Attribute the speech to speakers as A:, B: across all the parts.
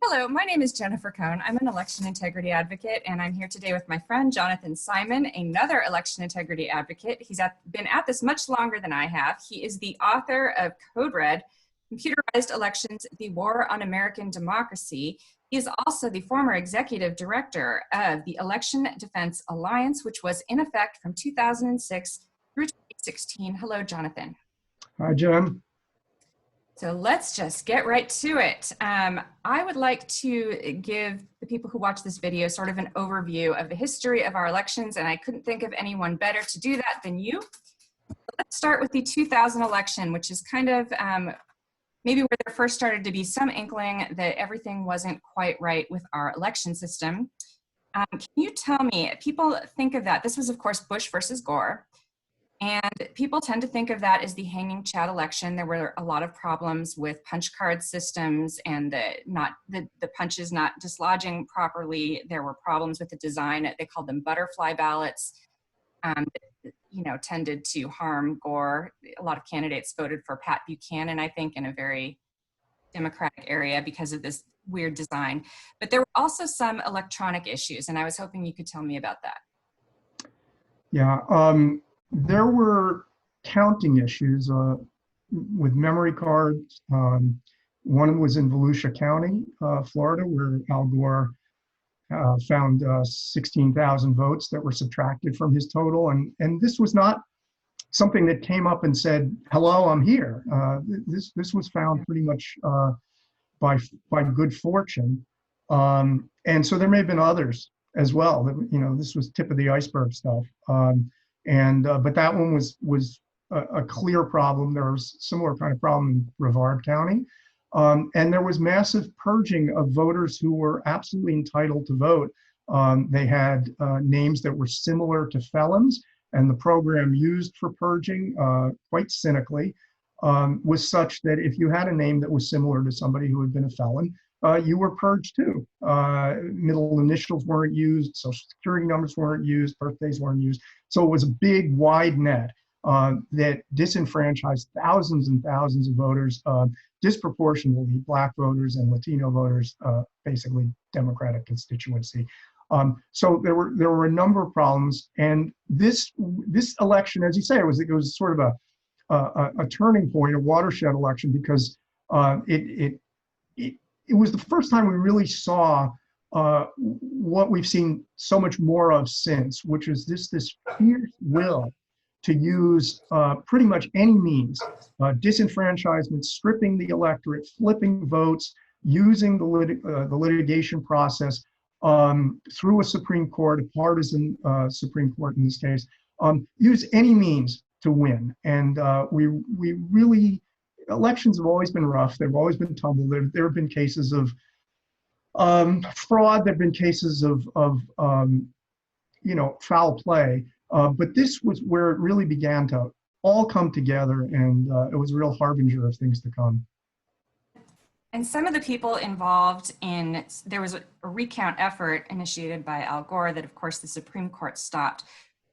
A: Hello, my name is Jennifer Cohn. I'm an election integrity advocate, and I'm here today with my friend Jonathan Simon, another election integrity advocate. He's been at this much longer than I have. He is the author of Code Red, Computerized Elections, the War on American Democracy. He is also the former executive director of the Election Defense Alliance, which was in effect from 2006 through 2016. Hello, Jonathan.
B: Hi, Jen.
A: So let's just get right to it. I would like to give the people who watch this video sort of an overview of the history of our elections, and I couldn't think of anyone better to do that than you. Let's start with the 2000 election, which is kind of maybe where there first started to be some inkling that everything wasn't quite right with our election system. Can you tell me, people think of that, this was of course Bush versus Gore, and people tend to think of that as the hanging Chad election. There were a lot of problems with punch card systems and the punches not dislodging properly. There were problems with the design. They called them butterfly ballots, tended to harm Gore. A lot of candidates voted for Pat Buchanan, I think, in a very Democratic area because of this weird design. But there were also some electronic issues, and I was hoping you could tell me about that.
B: Yeah, there were counting issues with memory cards. One was in Volusia County, Florida, where Al Gore found 16,000 votes that were subtracted from his total. And this was not something that came up and said, hello, I'm here. This was found pretty much by good fortune. And so there may have been others as well. This was tip of the iceberg stuff. But that one was a clear problem. There was a similar kind of problem in Brevard County. And there was massive purging of voters who were absolutely entitled to vote. They had names that were similar to felons, and the program used for purging, quite cynically, was such that if you had a name that was similar to somebody who had been a felon, you were purged too. Middle initials weren't used, social security numbers weren't used, birthdays weren't used. So it was a big, wide net that disenfranchised thousands and thousands of voters, disproportionately Black voters and Latino voters, basically Democratic constituency. So there were a number of problems, and this election, as you say, it was sort of a turning point, a watershed election, because it was the first time we really saw what we've seen so much more of since, which is this fierce will to use pretty much any means, disenfranchisement, stripping the electorate, flipping votes, using the litigation process through a Supreme Court, a partisan Supreme Court in this case, use any means to win. And we really, elections have always been rough. They've always been tumbled. There have been cases of fraud. There have been cases of foul play. But this was where it really began to all come together, and it was a real harbinger of things to come.
A: And some of the people involved there was a recount effort initiated by Al Gore that, of course, the Supreme Court stopped.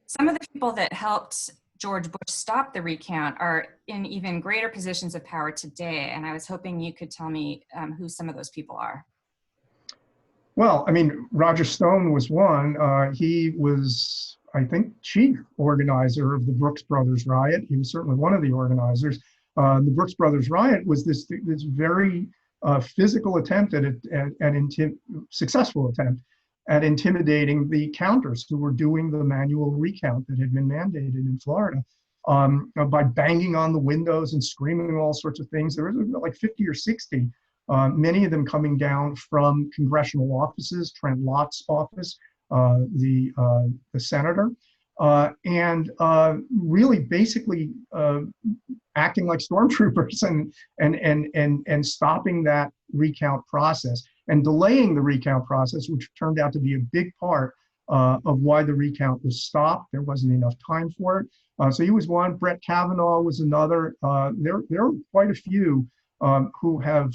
A: Some of the people that helped George Bush stop the recount are in even greater positions of power today. And I was hoping you could tell me who some of those people are.
B: Well, I mean, Roger Stone was one. He was, I think, chief organizer of the Brooks Brothers Riot. He was certainly one of the organizers. The Brooks Brothers Riot was this very physical attempt successful attempt at intimidating the counters who were doing the manual recount that had been mandated in Florida, by banging on the windows and screaming all sorts of things. There was like 50 or 60, many of them coming down from congressional offices, Trent Lott's office, the senator, and really basically acting like stormtroopers and stopping that recount process and delaying the recount process, which turned out to be a big part of why the recount was stopped. There wasn't enough time for it. So he was one. Brett Kavanaugh was another. There are quite a few who have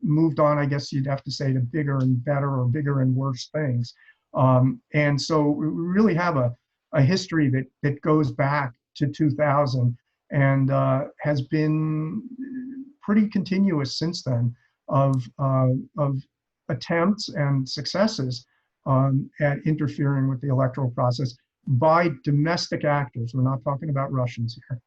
B: moved on, I guess you'd have to say, to bigger and better or bigger and worse things. And so we really have a history that goes back to 2000 and has been pretty continuous since then. of attempts and successes at interfering with the electoral process by domestic actors. We're not talking about Russians here.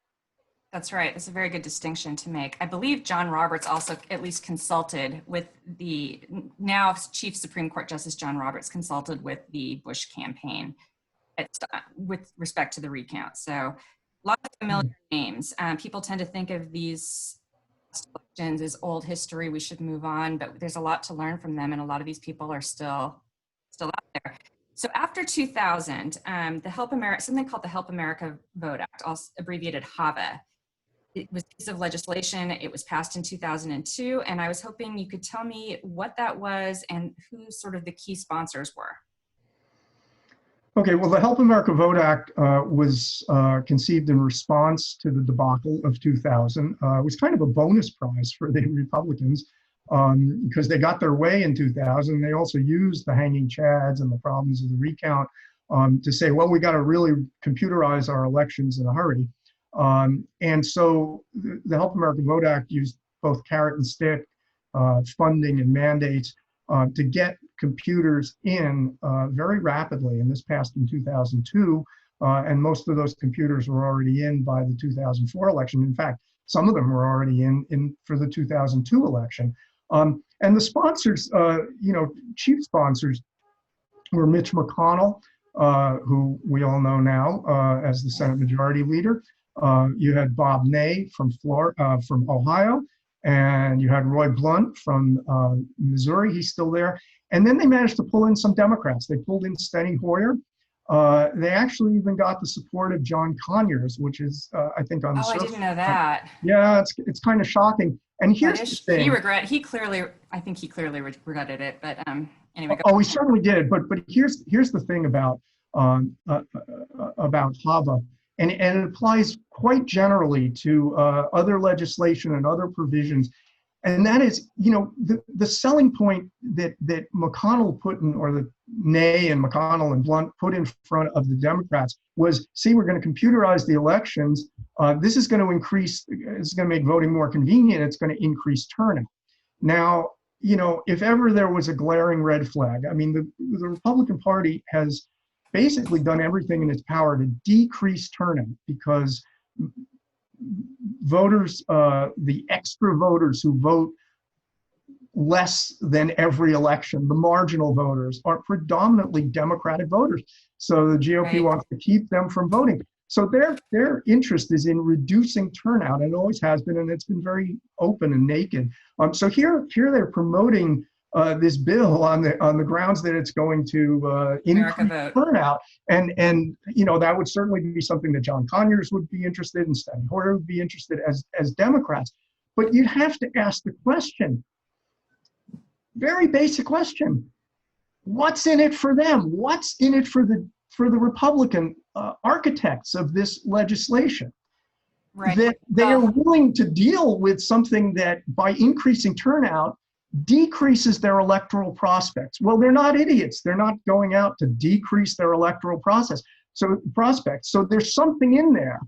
A: That's right. That's a very good distinction to make. I believe John Roberts also at least consulted with the now Chief Supreme Court Justice John Roberts consulted with the Bush campaign with respect to the recount. So lots of familiar names. People tend to think of these elections as old history. We should move on, but there's a lot to learn from them, and a lot of these people are still out there. So after 2000, the something called the Help America Vote Act, also abbreviated HAVA. It was a piece of legislation. It was passed in 2002, and I was hoping you could tell me what that was and who sort of the key sponsors were.
B: Okay, well, the Help America Vote Act was conceived in response to the debacle of 2000. It was kind of a bonus prize for the Republicans because they got their way in 2000. They also used the hanging chads and the problems of the recount to say, well, we got to really computerize our elections in a hurry. And so the Help America Vote Act used both carrot and stick, funding and mandates to get computers in very rapidly. And this passed in 2002. And most of those computers were already in by the 2004 election. In fact, some of them were already in for the 2002 election. And the sponsors, chief sponsors were Mitch McConnell, who we all know now as the Senate Majority Leader. You had Bob Ney from Ohio, and you had Roy Blunt from Missouri. He's still there. And then they managed to pull in some Democrats. They pulled in Steny Hoyer. They actually even got the support of John Conyers, which is, I think, on the surface.
A: I didn't know that.
B: Yeah, it's kind of shocking. And here's the thing.
A: I think he clearly regretted it, but anyway.
B: Oh, he certainly did. But here's the thing about HAVA. And it applies quite generally to other legislation and other provisions. And that is, the selling point that McConnell put in, or the Ney and McConnell and Blunt put in front of the Democrats was, see, we're going to computerize the elections. This is going to make voting more convenient. It's going to increase turnout. Now, if ever there was a glaring red flag, I mean, the Republican Party has basically done everything in its power to decrease turnout because voters, the extra voters who vote less than every election, the marginal voters, are predominantly Democratic voters. So the GOP wants to keep them from voting. So their interest is in reducing turnout, and it always has been, and it's been very open and naked. So here they're promoting this bill on the grounds that it's going to increase turnout, and that would certainly be something that John Conyers would be interested in, Steny Hoyer would be interested as Democrats. But you'd have to ask the question, very basic question: what's in it for them? What's in it for the Republican architects of this legislation?
A: Right.
B: That they are willing to deal with something that, by increasing turnout, decreases their electoral prospects. Well, they're not idiots. They're not going out to decrease their electoral prospects. So there's something in there,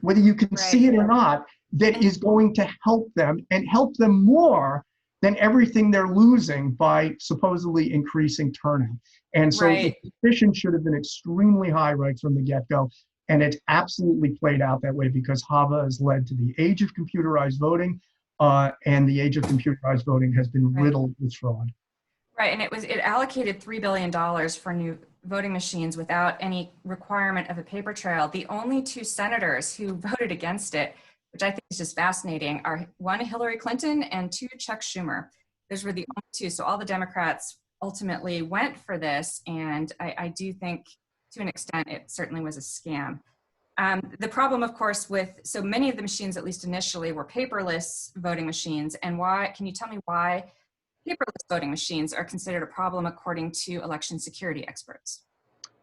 B: whether you can see it or not, that is going to help them, and help them more than everything they're losing by supposedly increasing turnout. And so the suspicion should have been extremely high right from the get-go. And it's absolutely played out that way because HAVA has led to the age of computerized voting. And the age of computerized voting has been riddled with fraud.
A: Right, and it allocated $3 billion for new voting machines without any requirement of a paper trail. The only two senators who voted against it, which I think is just fascinating, are one, Hillary Clinton, and two, Chuck Schumer. Those were the only two. So all the Democrats ultimately went for this, and I do think, to an extent, it certainly was a scam. The problem, of course, with so many of the machines, at least initially, were paperless voting machines. And why? Can you tell me why paperless voting machines are considered a problem according to election security experts?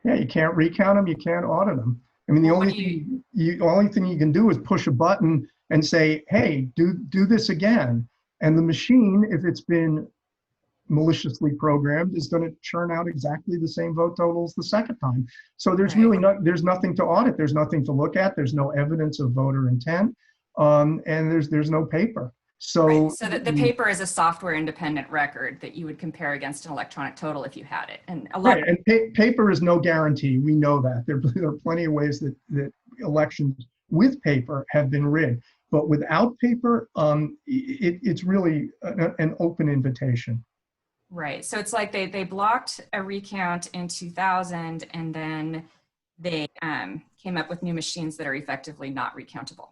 B: Yeah, you can't recount them. You can't audit them. I mean, the only thing you can do is push a button and say, "Hey, do this again." And the machine, if it's been maliciously programmed, is going to churn out exactly the same vote totals the second time. So there's really there's nothing to audit. There's nothing to look at. There's no evidence of voter intent, and there's no paper.
A: Right.
B: So
A: So the paper is a software independent record that you would compare against an electronic total if you had it. And a lot
B: right, and paper is no guarantee. We know that. There are plenty of ways that elections with paper have been rigged. But without paper, it's really an open invitation.
A: right. So it's like they blocked a recount in 2000, and then they came up with new machines that are effectively not recountable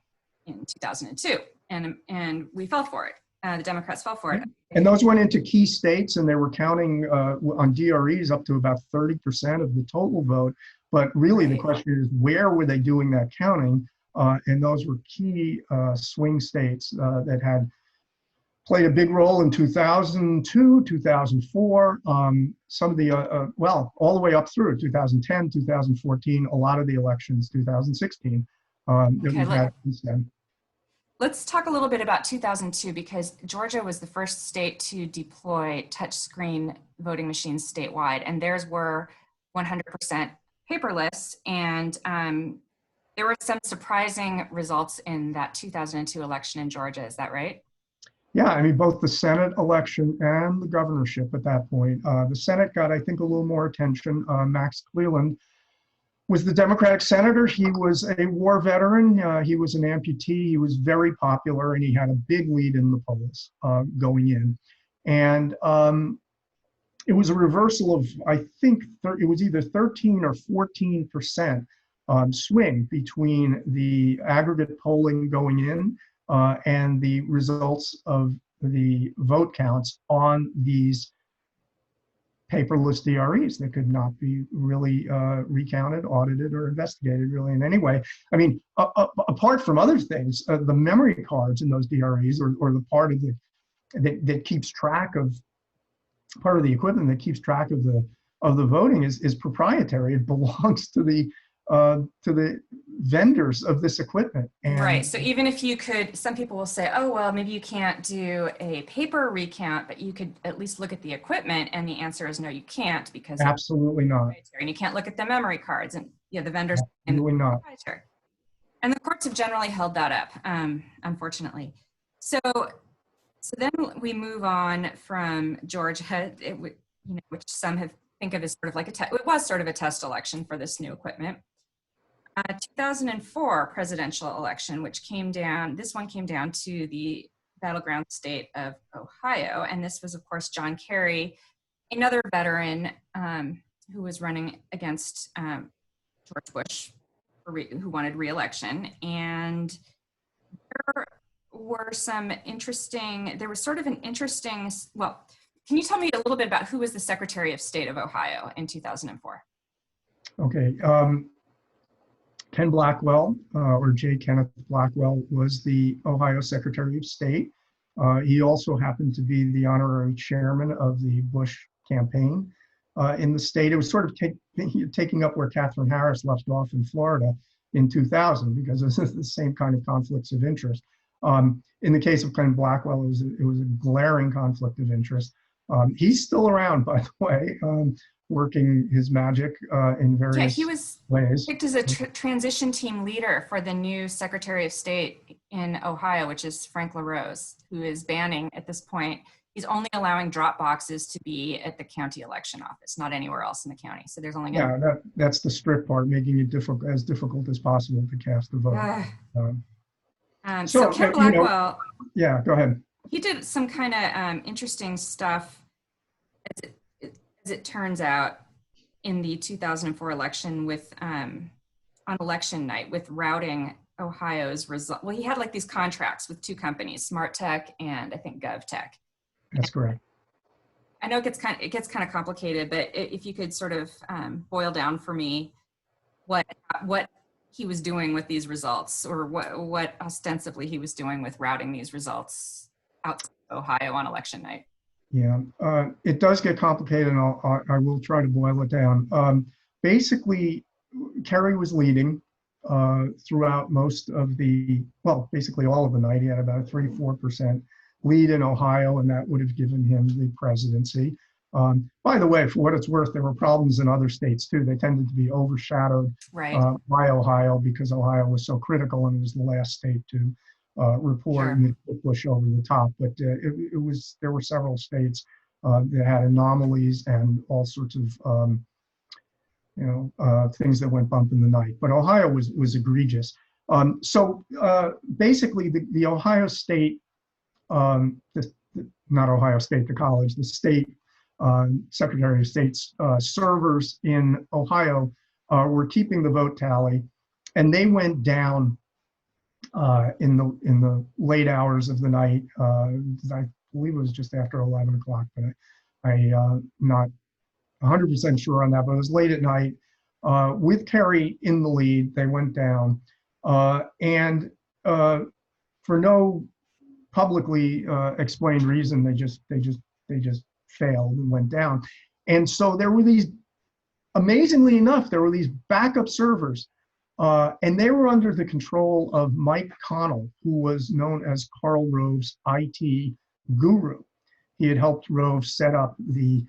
A: in 2002. And we fell for it. The Democrats fell for it.
B: And those went into key states, and they were counting on DREs up to about 30% of the total vote. But really, the question is, where were they doing that counting? And those were key swing states that had played a big role in 2002, 2004, some of the, well, all the way up through 2010, 2014, a lot of the elections, 2016, that we've had since then.
A: Let's talk a little bit about 2002, because Georgia was the first state to deploy touchscreen voting machines statewide, and theirs were 100% paperless. And there were some surprising results in that 2002 election in Georgia. Is that right?
B: Yeah, I mean, both the Senate election and the governorship at that point. The Senate got, I think, a little more attention. Max Cleland was the Democratic senator. He was a war veteran. He was an amputee. He was very popular, and he had a big lead in the polls going in. And it was a reversal of, I think, it was either 13 or 14% swing between the aggregate polling going in and the results of the vote counts on these paperless DREs that could not be really recounted, audited, or investigated really in any way. I mean, apart from other things, the memory cards in those DREs, or the part of the that keeps track of, part of the equipment that keeps track of the voting is proprietary. It belongs to the vendors of this equipment. And
A: right. So even if you could, some people will say, oh, well, maybe you can't do a paper recount, but you could at least look at the equipment. And the answer is no, you can't, because
B: absolutely not.
A: And you can't look at the memory cards, and the vendors.
B: Absolutely not.
A: And the courts have generally held that up, unfortunately. So then we move on from Georgia, which some have think of as sort of like it was sort of a test election for this new equipment. 2004 presidential election, which came down, this one came down to the battleground state of Ohio. And this was, of course, John Kerry, another veteran who was running against George Bush, who wanted re-election. And there was sort of an interesting, well, can you tell me a little bit about who was the Secretary of State of Ohio in 2004?
B: Okay. Ken Blackwell, or J. Kenneth Blackwell, was the Ohio Secretary of State. He also happened to be the honorary chairman of the Bush campaign in the state. It was sort of taking up where Katherine Harris left off in Florida in 2000, because it was the same kind of conflicts of interest. In the case of Ken Blackwell, it was a glaring conflict of interest. He's still around, by the way, working his magic in various ways.
A: Yeah, he was picked as a transition team leader for the new Secretary of State in Ohio, which is Frank LaRose, who is banning at this point. He's only allowing drop boxes to be at the county election office, not anywhere else in the county. So there's only
B: that's the strict part, making it as difficult as possible to cast the vote.
A: So Ken Blackwell,
B: yeah, go ahead.
A: He did some kind of interesting stuff, as it turns out, in the 2004 election with on election night, with routing Ohio's result. Well, he had like these contracts with two companies, Smart Tech and I think GovTech.
B: That's correct.
A: I know it gets kind of complicated, but if you could sort of boil down for me what he was doing with these results, or what ostensibly he was doing with routing these results out to Ohio on election night.
B: Yeah, it does get complicated, and I will try to boil it down. Basically, Kerry was leading throughout most of basically all of the night. He had about a 3-4% lead in Ohio, and that would have given him the presidency. By the way, for what it's worth, there were problems in other states too. They tended to be overshadowed by Ohio, because Ohio was so critical and it was the last state to report
A: Sure.
B: and put Bush over the top. But there were several states that had anomalies and all sorts of things that went bump in the night. But Ohio was egregious. So basically, the Ohio State, not Ohio State, the college, the state Secretary of State's servers in Ohio were keeping the vote tally, and they went down in the late hours of the night. I believe it was just after 11 o'clock, but I not 100% sure on that, but it was late at night. With Kerry in the lead, they went down, and for no publicly explained reason, they just failed and went down. And so there were these, amazingly enough, there were these backup servers, and they were under the control of Mike Connell, who was known as Karl Rove's IT guru. He had helped Rove set up the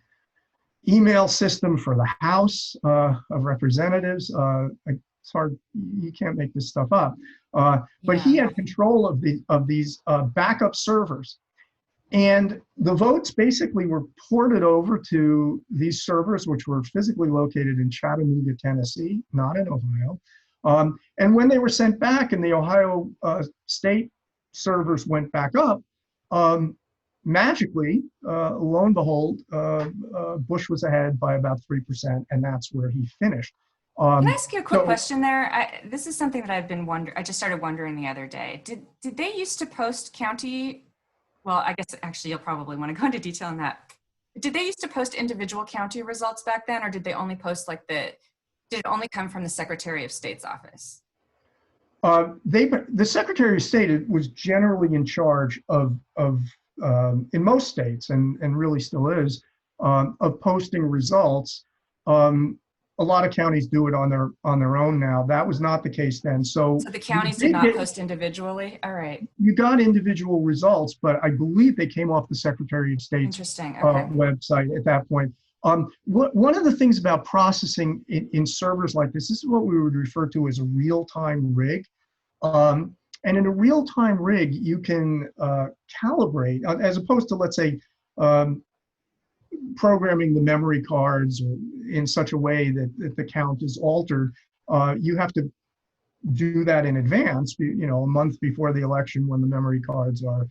B: email system for the House of Representatives. It's hard, you can't make this stuff up. But he had control of these backup servers. And the votes basically were ported over to these servers, which were physically located in Chattanooga, Tennessee, not in Ohio. And when they were sent back and the Ohio state servers went back up, magically, lo and behold, Bush was ahead by about 3%, and that's where he finished.
A: Can I ask you a quick question there? This is something that I've been wondering. I just started wondering the other day. Did they used to post county? Well, I guess actually you'll probably want to go into detail on that. Did they used to post individual county results back then, or did they only post did it only come from the Secretary of State's office?
B: The Secretary of State was generally in charge of in most states, and really still is, of posting results. A lot of counties do it on their own now. That was not the case then. So
A: the counties did not post individually? All right.
B: You got individual results, but I believe they came off the Secretary of State's website at that point. One of the things about processing in servers like this is what we would refer to as a real-time rig. And in a real-time rig, you can calibrate, as opposed to, let's say, programming the memory cards in such a way that the count is altered. You have to do that in advance, a month before the election when the memory cards are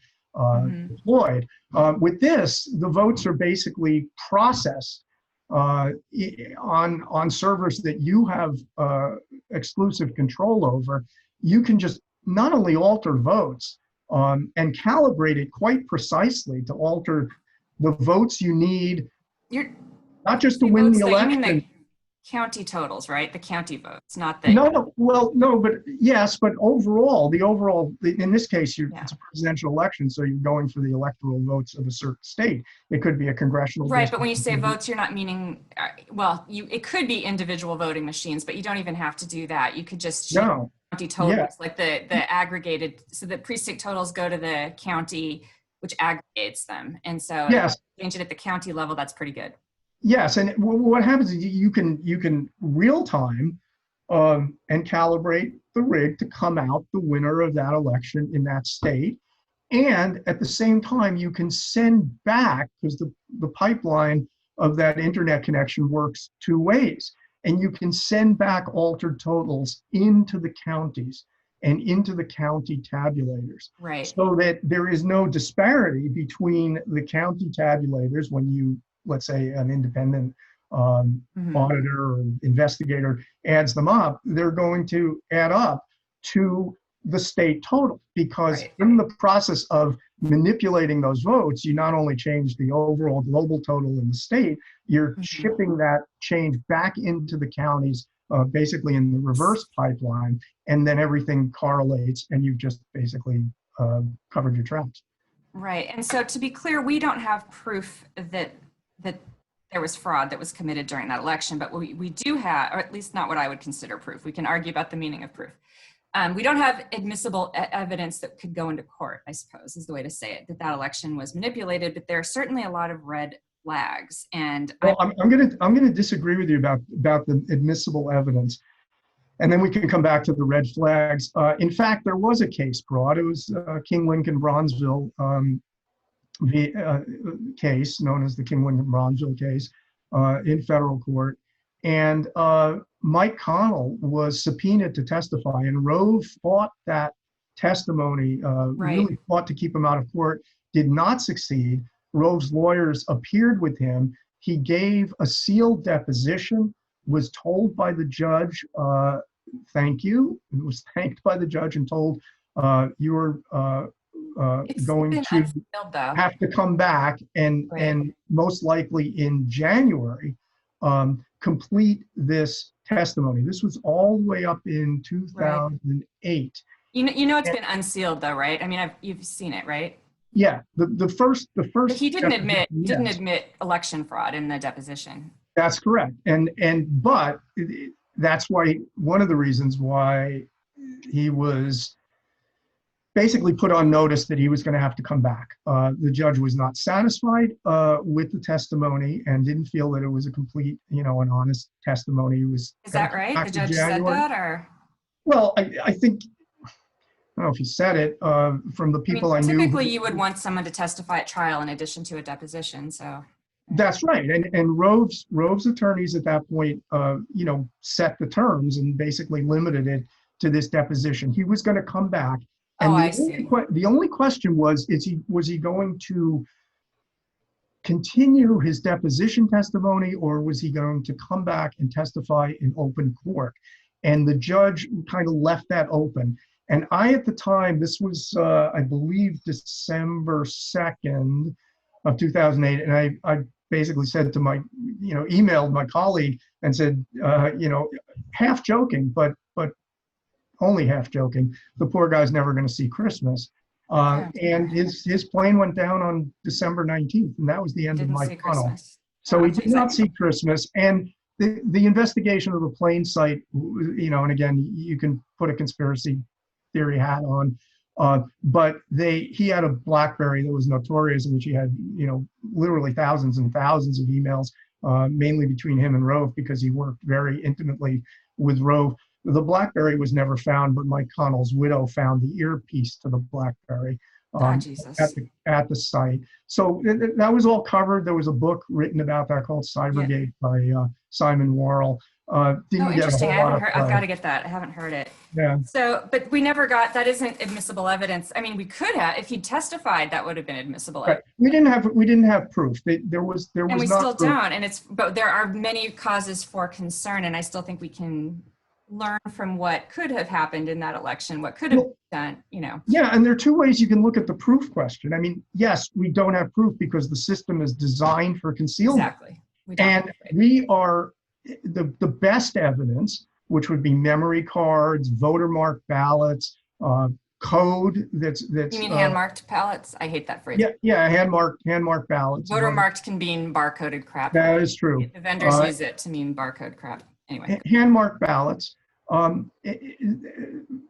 B: deployed. With this, the votes are basically processed on servers that you have exclusive control over. You can just not only alter votes and calibrate it quite precisely to alter the votes you need, not just to win the election.
A: You mean the county totals, right? The county votes, not the...
B: No, but yes, but in this case, it's a presidential election, so you're going for the electoral votes of a certain state. It could be a congressional
A: district. But when you say votes, you're not meaning, it could be individual voting machines, but you don't even have to do that. You could just county totals, like the aggregated, so the precinct totals go to the county, which aggregates them. And so change it at the county level, that's pretty good.
B: Yes, and what happens is you can real time and calibrate the rig to come out the winner of that election in that state, and at the same time you can send back, because the pipeline of that internet connection works two ways, and you can send back altered totals into the counties and into the county tabulators,
A: right? So
B: that there is no disparity between the county tabulators when you, let's say, an independent auditor or investigator adds them up, they're going to add up to the state total, because in the process of manipulating those votes, you not only change the overall global total in the state, you're shipping that change back into the counties, basically in the reverse pipeline, and then everything correlates, and you've just basically covered your tracks.
A: Right, and so to be clear, we don't have proof that there was fraud that was committed during that election, but we do have, or at least not what I would consider proof. We can argue about the meaning of proof. We don't have admissible evidence that could go into court, I suppose, is the way to say it, that election was manipulated, but there are certainly a lot of red flags. And
B: I'm going to disagree with you about the admissible evidence. And then we can come back to the red flags. In fact, there was a case brought. It was King Lincoln Bronzeville case, known as the King Lincoln Bronzeville case, in federal court. And Mike Connell was subpoenaed to testify, and Rove fought that testimony, really fought to keep him out of court, did not succeed. Rove's lawyers appeared with him. He gave a sealed deposition, was told by the judge, thank you, and was thanked by the judge and told, you're going to
A: unsealed,
B: have to come back and most likely in January, complete this testimony. This was all the way up in 2008.
A: You know it's been unsealed though, right? I mean, you've seen it, right?
B: Yeah, the first. But he
A: didn't admit election fraud in the deposition.
B: That's correct, but that's why one of the reasons why he was basically put on notice that he was going to have to come back. The judge was not satisfied with the testimony and didn't feel that it was a complete, an honest testimony. Is
A: that right? The judge said that, or?
B: Well, I think, I don't know if he said it, from the people I knew.
A: Typically, you would want someone to testify at trial in addition to a deposition, so.
B: That's right, and Rove's attorneys at that point, set the terms and basically limited it to this deposition. He was going to come back. And the only question was he going to continue his deposition testimony, or was he going to come back and testify in open court? And the judge kind of left that open. And at the time, this was, I believe, December 2nd of 2008. And I basically said to emailed my colleague and said, half joking, but only half joking, the poor guy's never going to see Christmas. And his plane went down on December 19th, and that was the end of my tunnel. So he did not see Christmas. And the investigation of the plane site, and again, you can put a conspiracy theory hat on, but he had a BlackBerry that was notorious, in which he had, literally thousands and thousands of emails, mainly between him and Rove, because he worked very intimately with Rove. The BlackBerry was never found, but Mike Connell's widow found the earpiece to the BlackBerry at the site. So that was all covered. There was a book written about that called Cybergate by Simon Worrell.
A: Interesting. I've got to get that. I haven't heard it.
B: Yeah.
A: So, but we never got, that isn't admissible evidence. I mean, we could have, if he testified, that would have been admissible evidence.
B: We didn't have proof. There was
A: and we
B: not
A: still
B: proof.
A: don't. But there are many causes for concern, and I still think we can learn from what could have happened in that election, what could have been done,
B: Yeah, and there are two ways you can look at the proof question. I mean, yes, we don't have proof because the system is designed for concealment.
A: Exactly.
B: We are the best evidence, which would be memory cards, voter marked ballots, code that's
A: You mean hand-marked ballots? I hate that phrase.
B: Yeah, hand-marked ballots.
A: Voter marked can mean barcoded crap.
B: That is true.
A: The vendors use it to mean barcode crap. Anyway.
B: Hand-marked ballots,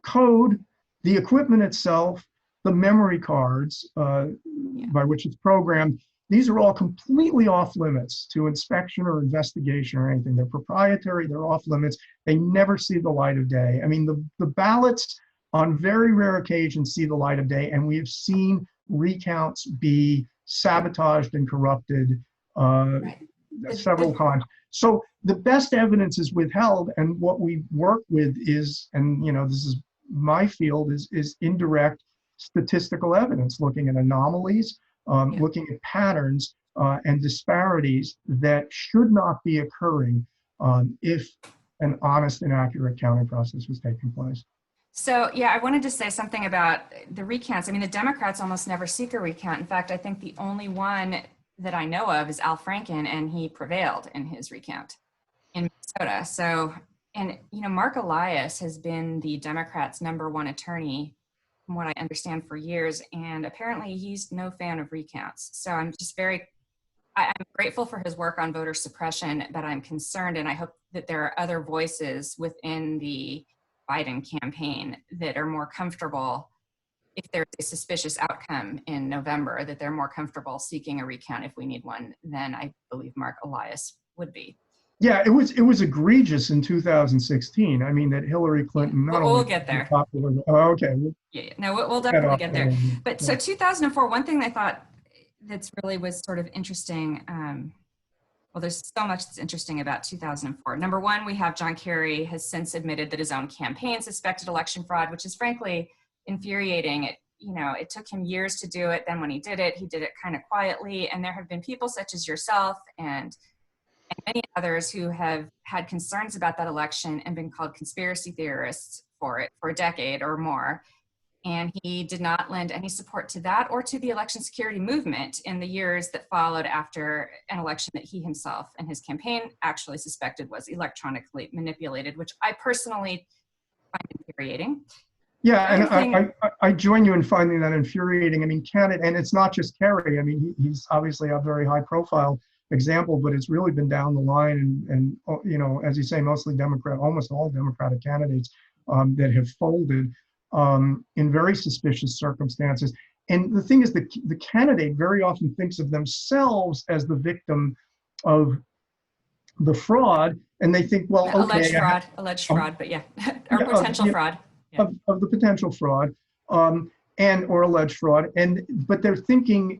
B: code, the equipment itself, the memory cards by which it's programmed. These are all completely off limits to inspection or investigation or anything. They're proprietary, they're off limits. They never see the light of day. I mean, the ballots on very rare occasions see the light of day, and we have seen recounts be sabotaged and corrupted several times. So the best evidence is withheld, and what we work with is, and this is my field, is indirect statistical evidence, looking at anomalies, looking at patterns and disparities that should not be occurring if an honest and accurate counting process was taking place.
A: So, I wanted to say something about the recounts. I mean, the Democrats almost never seek a recount. In fact, I think the only one that I know of is Al Franken, and he prevailed in his recount in Minnesota. So, and Mark Elias has been the Democrats' #1 attorney, from what I understand, for years, and apparently he's no fan of recounts. So I'm just I'm grateful for his work on voter suppression, but I'm concerned, and I hope that there are other voices within the Biden campaign that are more comfortable, if there's a suspicious outcome in November, that they're more comfortable seeking a recount if we need one than I believe Mark Elias would be.
B: Yeah, it was egregious in 2016. I mean, that Hillary
A: Yeah,
B: Clinton not
A: we'll
B: only
A: get
B: was
A: there.
B: popular. Oh, okay, we'll
A: Yeah, yeah. No, we'll
B: head
A: definitely
B: off
A: get there.
B: there.
A: But
B: Yeah.
A: so 2004, one thing I thought that's really was sort of interesting. Well, there's so much that's interesting about 2004. Number one, we have John Kerry has since admitted that his own campaign suspected election fraud, which is frankly infuriating. It took him years to do it. Then when he did it kind of quietly. And there have been people such as yourself and many others who have had concerns about that election and been called conspiracy theorists for it for a decade or more. And he did not lend any support to that or to the election security movement in the years that followed after an election that he himself and his campaign actually suspected was electronically manipulated, which I personally find infuriating.
B: Yeah,
A: The
B: and
A: other thing,
B: I join you in finding that infuriating. I mean, and it's not just Kerry. I mean, he's obviously a very high profile example, but it's really been down the line, and as you say, mostly Democrat, almost all Democratic candidates that have folded in very suspicious circumstances. And the thing is, the candidate very often thinks of themselves as the victim of the fraud, and they think, well, okay,
A: alleged fraud, but yeah, or
B: yeah,
A: potential fraud. Yeah,
B: of the potential fraud, and or alleged fraud, but they're thinking,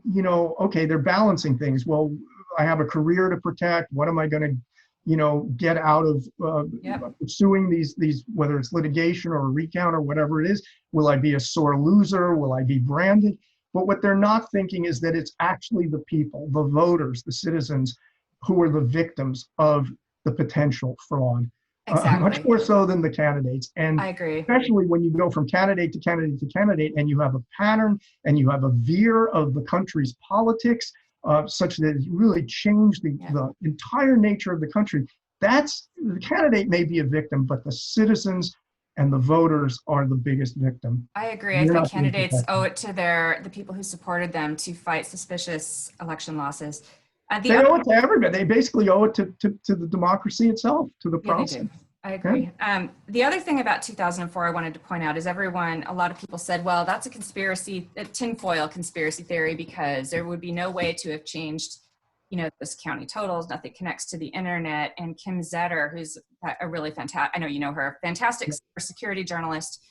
B: okay, they're balancing things. Well, I have a career to protect. What am I going to get out of
A: yep,
B: pursuing these, whether it's litigation or a recount or whatever it is? Will I be a sore loser? Will I be branded? But what they're not thinking is that it's actually the people, the voters, the citizens, who are the victims of the potential fraud, much
A: exactly.
B: more so than the candidates. And
A: I agree.
B: especially when you go from candidate to candidate to candidate, and you have a pattern and you have a veer of the country's politics, such that it really changed
A: Yeah.
B: the entire nature of the country. That's the candidate may be a victim, but the citizens and the voters are the biggest victim.
A: I agree. I
B: You're
A: think
B: not being
A: candidates owe
B: protected.
A: it to the people who supported them to fight suspicious election losses. The
B: They
A: other,
B: owe it to everybody. They basically owe it to the democracy itself, to the
A: yeah, they do.
B: process.
A: I
B: Yeah.
A: agree. The other thing about 2004 I wanted to point out is a lot of people said, well, that's a tinfoil conspiracy theory because there would be no way to have changed, those county totals. Nothing connects to the internet. And Kim Zetter, who's a really fantastic, I know you know her, fantastic security journalist,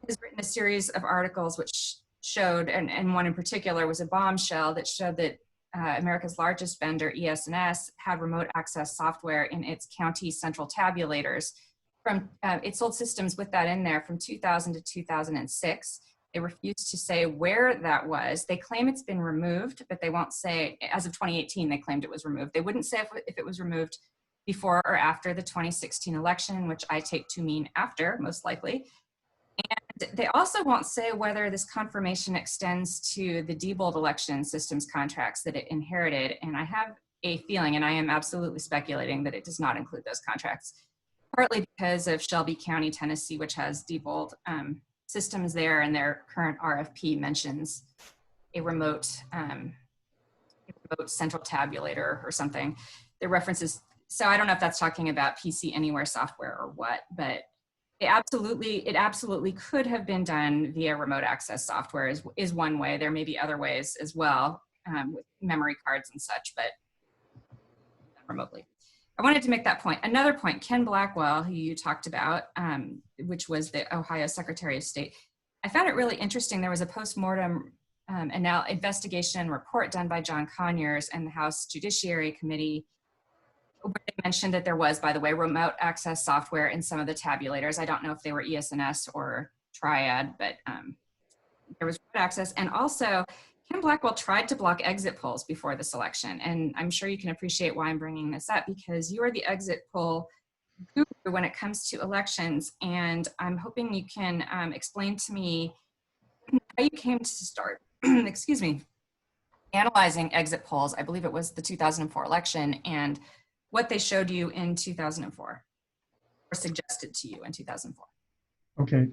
A: has written a series of articles which showed, and one in particular was a bombshell that showed that America's largest vendor, ES&S, had remote access software in its county central tabulators. It sold systems with that in there from 2000 to 2006. They refused to say where that was. They claim it's been removed, but they won't say, as of 2018, they claimed it was removed. They wouldn't say if it was removed before or after the 2016 election, which I take to mean after, most likely. They also won't say whether this confirmation extends to the Diebold election systems contracts that it inherited. And I have a feeling, and I am absolutely speculating, that it does not include those contracts, partly because of Shelby County, Tennessee, which has Diebold systems there, and their current RFP mentions a remote central tabulator or something. The references, so I don't know if that's talking about PC Anywhere software or what, but it absolutely could have been done via remote access software is one way. There may be other ways as well, with memory cards and such, but remotely. I wanted to make that point. Another point, Ken Blackwell, who you talked about, which was the Ohio Secretary of State. I found it really interesting. There was a postmortem investigation report done by John Conyers and the House Judiciary Committee, where they mentioned that there was, by the way, remote access software in some of the tabulators. I don't know if they were ES&S or Triad, but there was remote access. And also, Ken Blackwell tried to block exit polls before this election. And I'm sure you can appreciate why I'm bringing this up, because you are the exit poll guru when it comes to elections. And I'm hoping you can explain to me how you came to start, excuse me, analyzing exit polls. I believe it was the 2004 election, and what they showed you in 2004 or suggested to you in 2004.
B: Okay.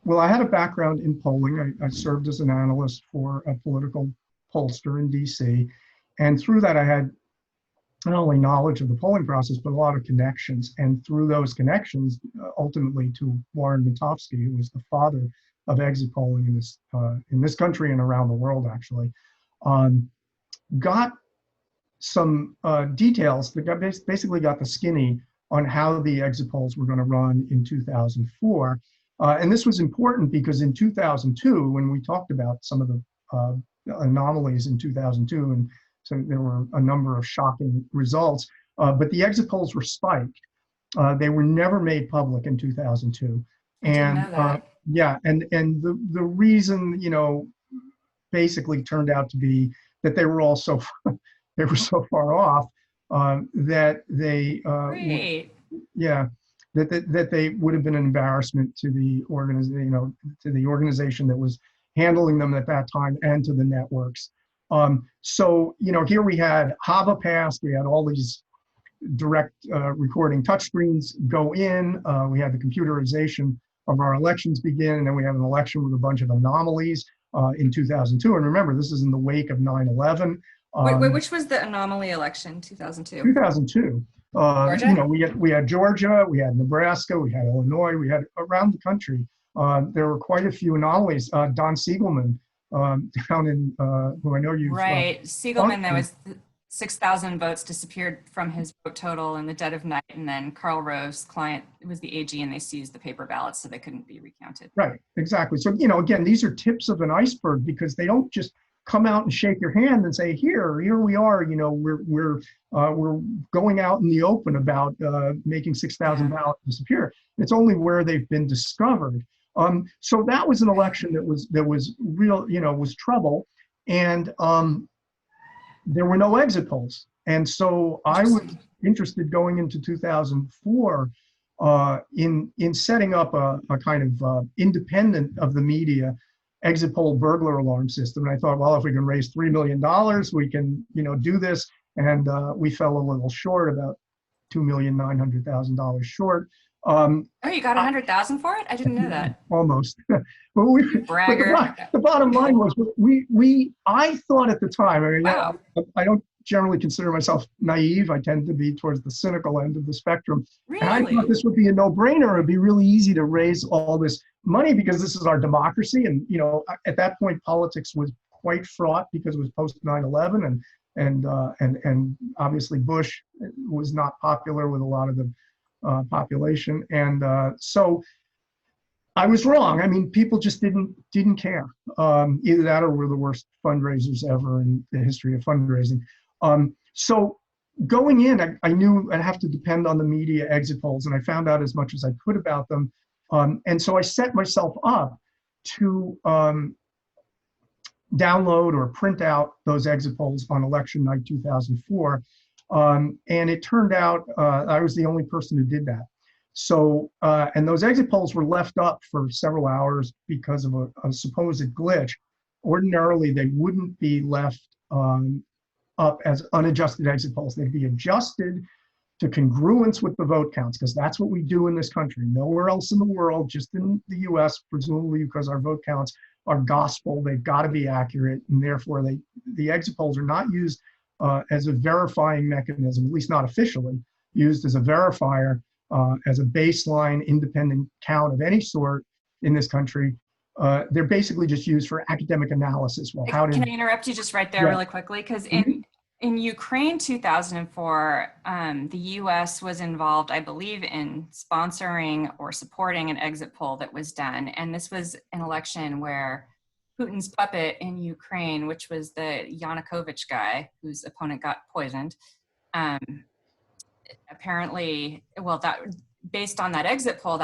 B: Well, I had a background in polling. I served as an analyst for a political pollster in DC. And through that, I had not only knowledge of the polling process, but a lot of connections. And through those connections, ultimately to Warren Matofsky, who was the father of exit polling in this country and around the world, actually, got some details that basically got the skinny on how the exit polls were going to run in 2004. And this was important because in 2002, when we talked about some of the anomalies in 2002, and so there were a number of shocking results, but the exit polls were spiked. They were never made public in 2002.
A: I didn't know that.
B: Yeah, and the reason, basically turned out to be that they were all so they were so far off that they
A: Great.
B: yeah, that they would have been an embarrassment to the organization that was handling them at that time and to the networks. So here we had HAVA passed. We had all these direct recording touchscreens go in. We had the computerization of our elections begin, and then we had an election with a bunch of anomalies in 2002. And remember, this is in the wake of 9/11.
A: Wait, which was the anomaly election, 2002?
B: 2002.
A: Georgia?
B: We had Georgia, we had Nebraska, we had Illinois, we had around the country. There were quite a few anomalies. Don Siegelman, down in who I know you've
A: right. Siegelman, there was 6,000 votes disappeared from his vote total in the dead of night, and then Karl Rove's client was the AG, and they seized the paper ballots so they couldn't be recounted.
B: Right, exactly. So again, these are tips of an iceberg because they don't just come out and shake your hand and say, here we are. We're going out in the open about making 6,000 ballots disappear. It's only where they've been discovered. So that was an election that was real, was trouble, and there were no exit polls. And so I was interested going into 2004 in setting up a kind of independent of the media exit poll burglar alarm system. And I thought, well, if we can raise $3 million, we can, do this. And we fell a little short, about $2,900,000 short.
A: Oh, you got 100,000 for it? I didn't know that.
B: Almost. But
A: Bragger.
B: The bottom line was I thought at the time,
A: Wow.
B: I don't generally consider myself naive. I tend to be towards the cynical end of the spectrum.
A: Really?
B: And I thought this would be a no-brainer. It'd be really easy to raise all this money because this is our democracy. And, at that point, politics was quite fraught because it was post 9/11 and obviously Bush was not popular with a lot of the population. And so I was wrong. I mean, people just didn't care. Either that or we're the worst fundraisers ever in the history of fundraising. So going in, I knew I'd have to depend on the media exit polls, and I found out as much as I could about them. And so I set myself up to download or print out those exit polls on election night 2004. And it turned out I was the only person who did that. So, and those exit polls were left up for several hours because of a supposed glitch. Ordinarily, they wouldn't be left up as unadjusted exit polls. They'd be adjusted to congruence with the vote counts, because that's what we do in this country. Nowhere else in the world, just in the US, presumably because our vote counts are gospel. They've got to be accurate, and therefore the exit polls are not used as a verifying mechanism, at least not officially used as a verifier, as a baseline independent count of any sort in this country. They're basically just used for academic analysis. Well,
A: Can I interrupt you just right there really quickly? Because in Ukraine 2004, the US was involved, I believe, in sponsoring or supporting an exit poll that was done. And this was an election where Putin's puppet in Ukraine, which was the Yanukovych guy whose opponent got poisoned, apparently, well, that based on that exit poll,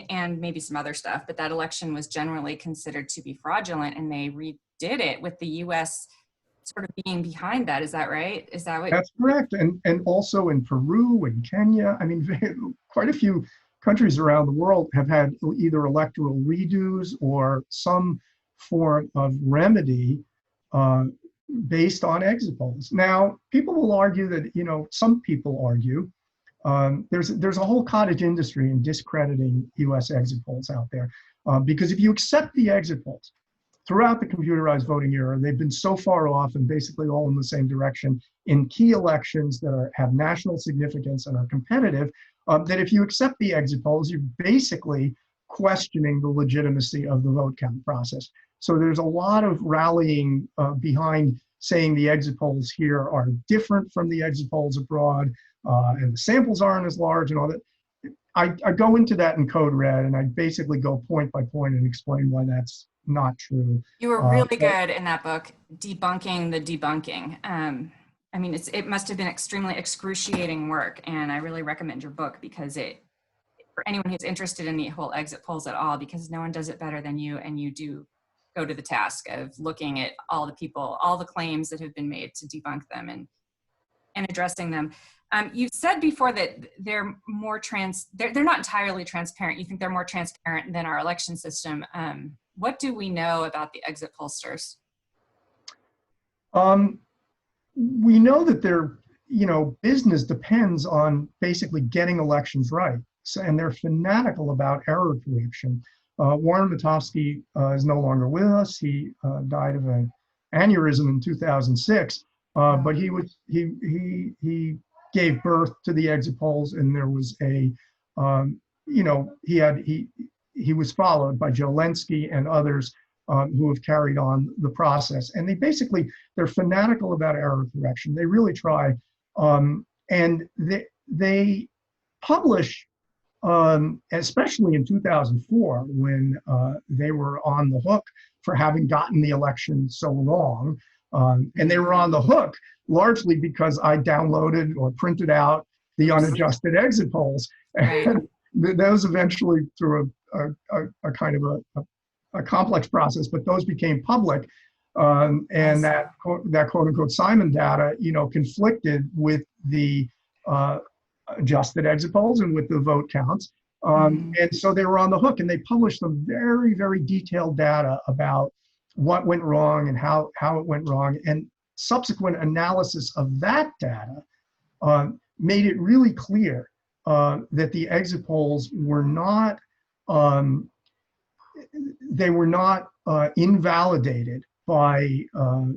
A: and maybe some other stuff, but that election was generally considered to be fraudulent, and they redid it with the US sort of being behind that. Is that right? Is that what?
B: That's correct. And also in Peru and Kenya, I mean, quite a few countries around the world have had either electoral redos or some form of remedy based on exit polls. Now, people will argue that, some people argue there's a whole cottage industry in discrediting US exit polls out there. Because if you accept the exit polls, throughout the computerized voting era, they've been so far off and basically all in the same direction in key elections that have national significance and are competitive, that if you accept the exit polls, you're basically questioning the legitimacy of the vote count process. So there's a lot of rallying behind saying the exit polls here are different from the exit polls abroad, and the samples aren't as large and all that. I go into that in Code Red, and I basically go point by point and explain why that's not true.
A: You were really good in that book, debunking the debunking. I mean, it must have been extremely excruciating work, and I really recommend your book because for anyone who's interested in the whole exit polls at all, because no one does it better than you, and you do go to the task of looking at all the people, all the claims that have been made to debunk them and addressing them. You said before that they're more they're not entirely transparent. You think they're more transparent than our election system. What do we know about the exit pollsters?
B: We know that their, business depends on basically getting elections right. So, and they're fanatical about error correction. Warren Matofsky is no longer with us. He died of an aneurysm in 2006. But he gave birth to the exit polls, and there was he was followed by Joe Lenski and others who have carried on the process. And they're fanatical about error correction. They really try, and they publish, especially in 2004 when they were on the hook for having gotten the election so wrong. And they were on the hook largely because I downloaded or printed out the unadjusted exit polls.
A: Right.
B: And those eventually, through a kind of a complex process, but those became public. And that quote unquote Simon data, conflicted with the adjusted exit polls and with the vote counts. And so they were on the hook, and they published some very, very detailed data about what went wrong and how it went wrong. And subsequent analysis of that data made it really clear that the exit polls were not, invalidated by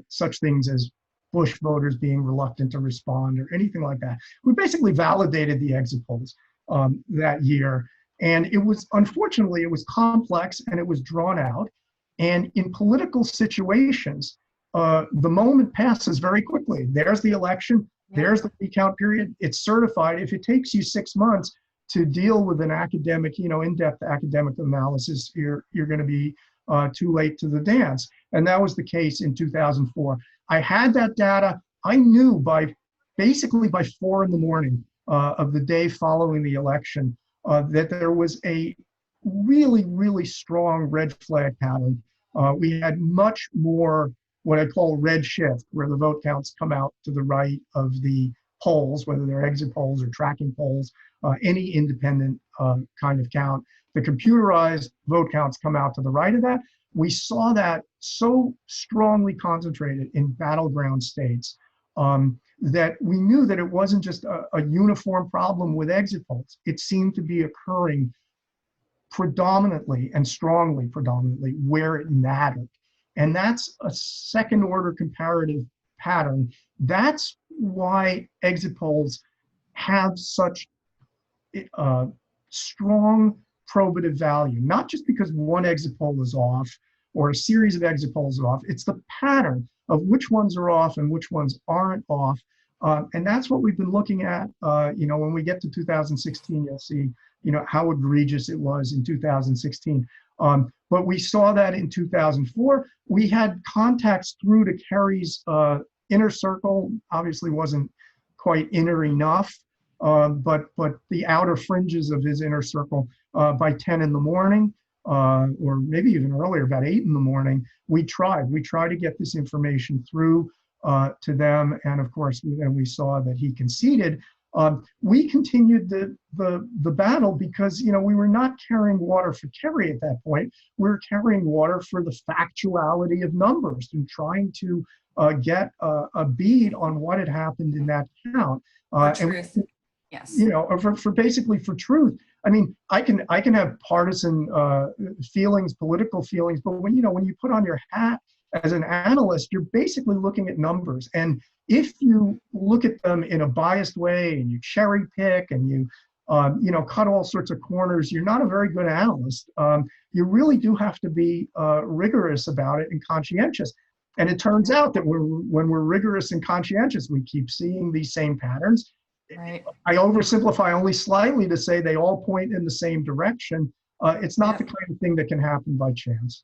B: such things as Bush voters being reluctant to respond or anything like that. We basically validated the exit polls that year. And unfortunately, it was complex and it was drawn out. And in political situations, the moment passes very quickly. There's the election, there's the recount period, it's certified. If it takes you 6 months to deal with an academic, in-depth academic analysis, you're going to be too late to the dance. And that was the case in 2004. I had that data. I knew basically by 4 a.m. Of the day following the election that there was a really, really strong red flag pattern. We had much more what I call red shift, where the vote counts come out to the right of the polls, whether they're exit polls or tracking polls, any independent kind of count. The computerized vote counts come out to the right of that. We saw that so strongly concentrated in battleground states that we knew that it wasn't just a uniform problem with exit polls. It seemed to be occurring predominantly and strongly predominantly where it mattered. And that's a second order comparative pattern. That's why exit polls have such strong probative value, not just because one exit poll is off or a series of exit polls are off. It's the pattern of which ones are off and which ones aren't off. And that's what we've been looking at. When we get to 2016, you'll see, how egregious it was in 2016. But we saw that in 2004. We had contacts through to Kerry's inner circle. Obviously wasn't quite inner enough, but the outer fringes of his inner circle by 10 in the morning, or maybe even earlier, about 8 in the morning, we tried to get this information through to them. And of course, we saw that he conceded. We continued the battle because, we were not carrying water for Kerry at that point. We were carrying water for the factuality of numbers and trying to get a bead on what had happened in that count.
A: Truth. Yes.
B: For basically for truth. I mean, I can have partisan feelings, political feelings, but when you put on your hat as an analyst, you're basically looking at numbers. And if you look at them in a biased way and you cherry pick and you cut all sorts of corners, you're not a very good analyst. You really do have to be rigorous about it and conscientious. And it turns out that when we're rigorous and conscientious, we keep seeing these same patterns.
A: Right.
B: I oversimplify only slightly to say they all point in the same direction. It's not the kind of thing that can happen by chance.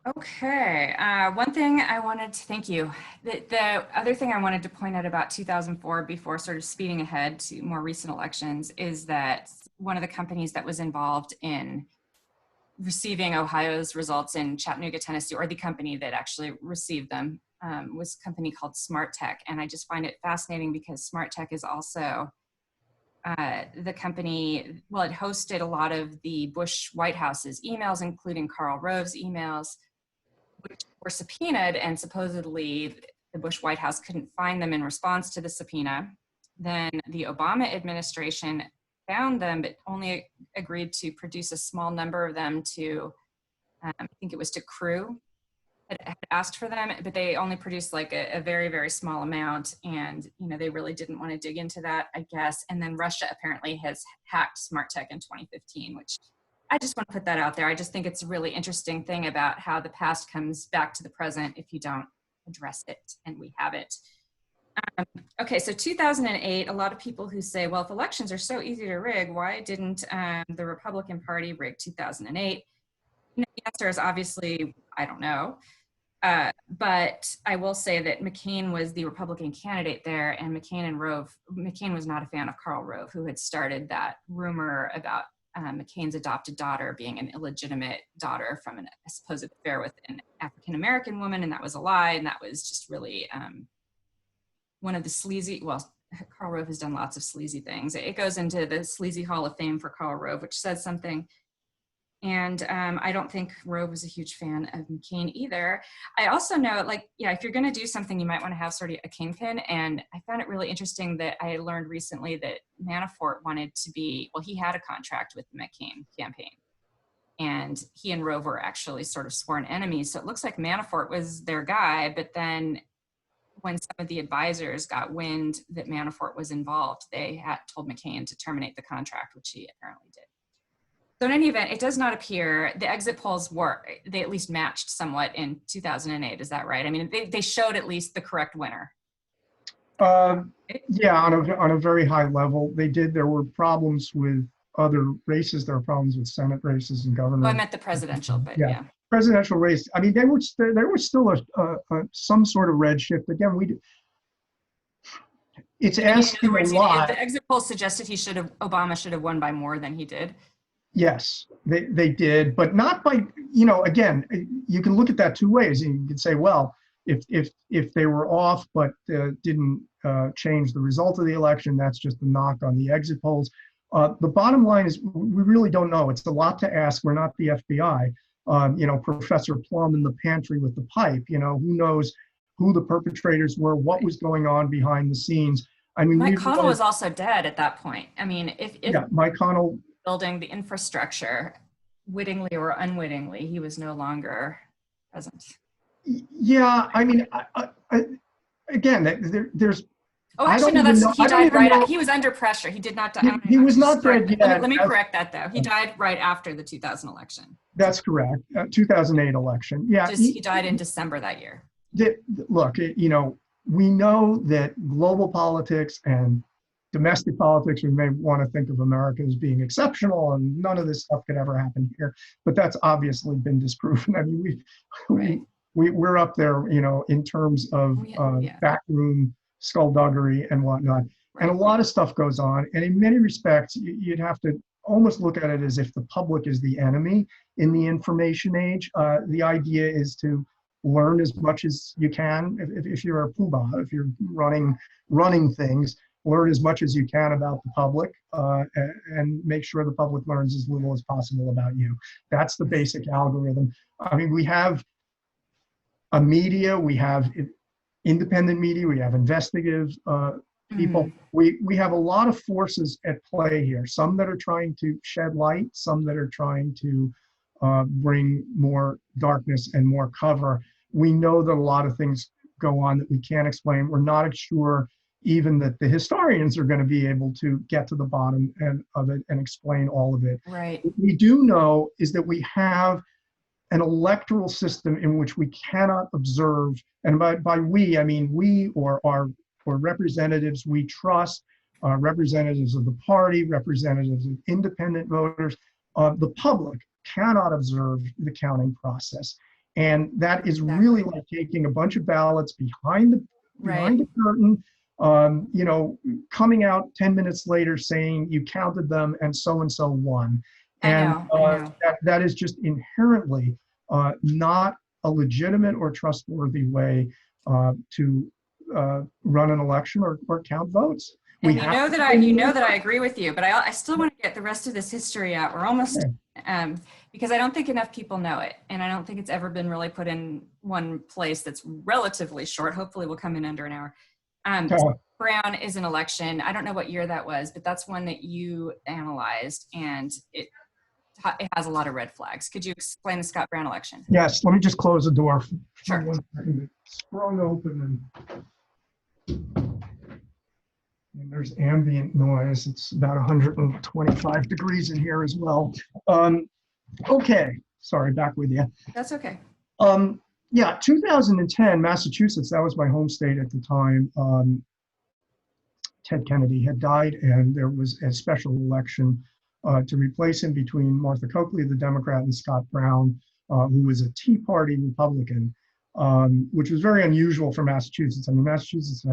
A: Okay, one thing I wanted to thank you. The other thing I wanted to point out about 2004 before sort of speeding ahead to more recent elections is that one of the companies that was involved in receiving Ohio's results in Chattanooga, Tennessee, or the company that actually received them, was a company called Smart Tech. And I just find it fascinating because Smart Tech is also the company, well, it hosted a lot of the Bush White House's emails, including Karl Rove's emails, which were subpoenaed, and supposedly the Bush White House couldn't find them in response to the subpoena. Then the Obama administration found them, but only agreed to produce a small number of them to, I think it was to Crew, had asked for them, but they only produced like a very, very small amount. And, you know, they really didn't want to dig into that, I guess. And then Russia apparently has hacked Smart Tech in 2015, which I just want to put that out there. I just think it's a really interesting thing about how the past comes back to the present if you don't address it, and we have it. Okay, so 2008, a lot of people who say, well, if elections are so easy to rig, why didn't the Republican Party rig 2008? You know, the answer is obviously, I don't know. But I will say that McCain was the Republican candidate there, and Mccain and Rove, McCain was not a fan of Karl Rove, who had started that rumor about McCain's adopted daughter being an illegitimate daughter from a supposed affair with an African-American woman, and that was a lie, and that was just really one of the sleazy, well, Karl Rove has done lots of sleazy things. It goes into the sleazy Hall of Fame for Karl Rove, which says something. And I don't think Rove was a huge fan of McCain either. I also know, like, yeah, if you're going to do something, you might want to have sort of a kingpin. And I found it really interesting that I learned recently that Manafort wanted to be, well, he had a contract with the McCain campaign. And he and Rove were actually sort of sworn enemies. So it looks like Manafort was their guy. But then when some of the advisors got wind that Manafort was involved, they had told McCain to terminate the contract, which he apparently did. So in any event, it does not appear, the exit polls were, they at least matched somewhat in 2008, is that right? I mean, they showed at least the correct winner.
B: Yeah, on a very high level, they did. There were problems with other races. There were problems with Senate races and governor.
A: Well, I meant the presidential, but yeah.
B: Presidential race. I mean, there was still some sort of red shift. Again, it's asking a lot.
A: The exit polls suggested Obama should have won by more than he did.
B: Yes, they did, but not by, you know, again, you can look at that two ways. You can say, well, if they were off but didn't change the result of the election, that's just a knock on the exit polls. The bottom line is we really don't know. It's a lot to ask. We're not the FBI. You know, Professor Plum in the pantry with the pipe, you know, who knows who the perpetrators were, what was going on behind the scenes. I mean,
A: Mike Connell was also dead at that point. I mean, if
B: Mike Connell
A: building the infrastructure, wittingly or unwittingly, he was no longer present.
B: Yeah, I mean, again, there's.
A: Oh, actually, no, he died right. He was under pressure. He did not die.
B: He was not dead yet.
A: Let me correct that, though. He died right after the 2000 election.
B: That's correct. 2008 election. Yeah.
A: He died in December that year.
B: Look, you know, we know that global politics and domestic politics, we may want to think of America as being exceptional and none of this stuff could ever happen here, but that's obviously been disproven. I mean, we're up there, you know, in terms of backroom skullduggery and whatnot. Right. And a lot of stuff goes on. And in many respects, you'd have to almost look at it as if the public is the enemy in the information age. The idea is to learn as much as you can. If you're a poobah, if you're running things, learn as much as you can about the public and make sure the public learns as little as possible about you. That's the basic algorithm. I mean, we have a media, we have independent media, we have investigative people. We have a lot of forces at play here, some that are trying to shed light, some that are trying to bring more darkness and more cover. We know that a lot of things go on that we can't explain. We're not sure even that the historians are going to be able to get to the bottom of it and explain all of it.
A: Right.
B: What we do know is that we have an electoral system in which we cannot observe, and by we, I mean we or representatives we trust, representatives of the party, representatives of independent voters, the public cannot observe the counting process. And that is really like taking a bunch of ballots behind the curtain, you know, coming out 10 minutes later saying you counted them and so won. And
A: I know.
B: that is just inherently not a legitimate or trustworthy way to run an election or count votes.
A: And you know that I agree with you, but I still want to get the rest of this history out. We're almost, because I don't think enough people know it. And I don't think it's ever been really put in one place that's relatively short. Hopefully we'll come in under an hour. Brown is an election. I don't know what year that was, but that's one that you analyzed, and it has a lot of red flags. Could you explain the Scott Brown election?
B: Yes, let me just close the door.
A: Sure.
B: 1 second. It sprung open and there's ambient noise. It's about 125 degrees in here as well. Okay, sorry, back with you.
A: That's okay.
B: Yeah, 2010, Massachusetts, that was my home state at the time. Ted Kennedy had died, and there was a special election to replace him between Martha Coakley, the Democrat, and Scott Brown, who was a Tea Party Republican, which was very unusual for Massachusetts. I mean, Massachusetts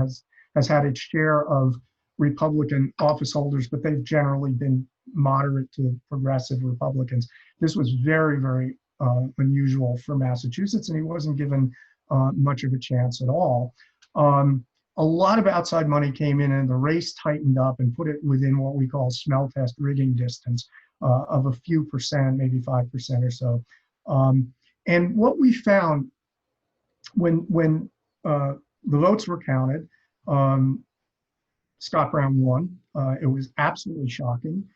B: has had its share of Republican office holders, but they've generally been moderate to progressive Republicans. This was very, very unusual for Massachusetts, and he wasn't given much of a chance at all. A lot of outside money came in, and the race tightened up and put it within what we call smell test rigging distance of a few percent, maybe 5% or so. And what we found when the votes were counted, Scott Brown won. It was absolutely shocking.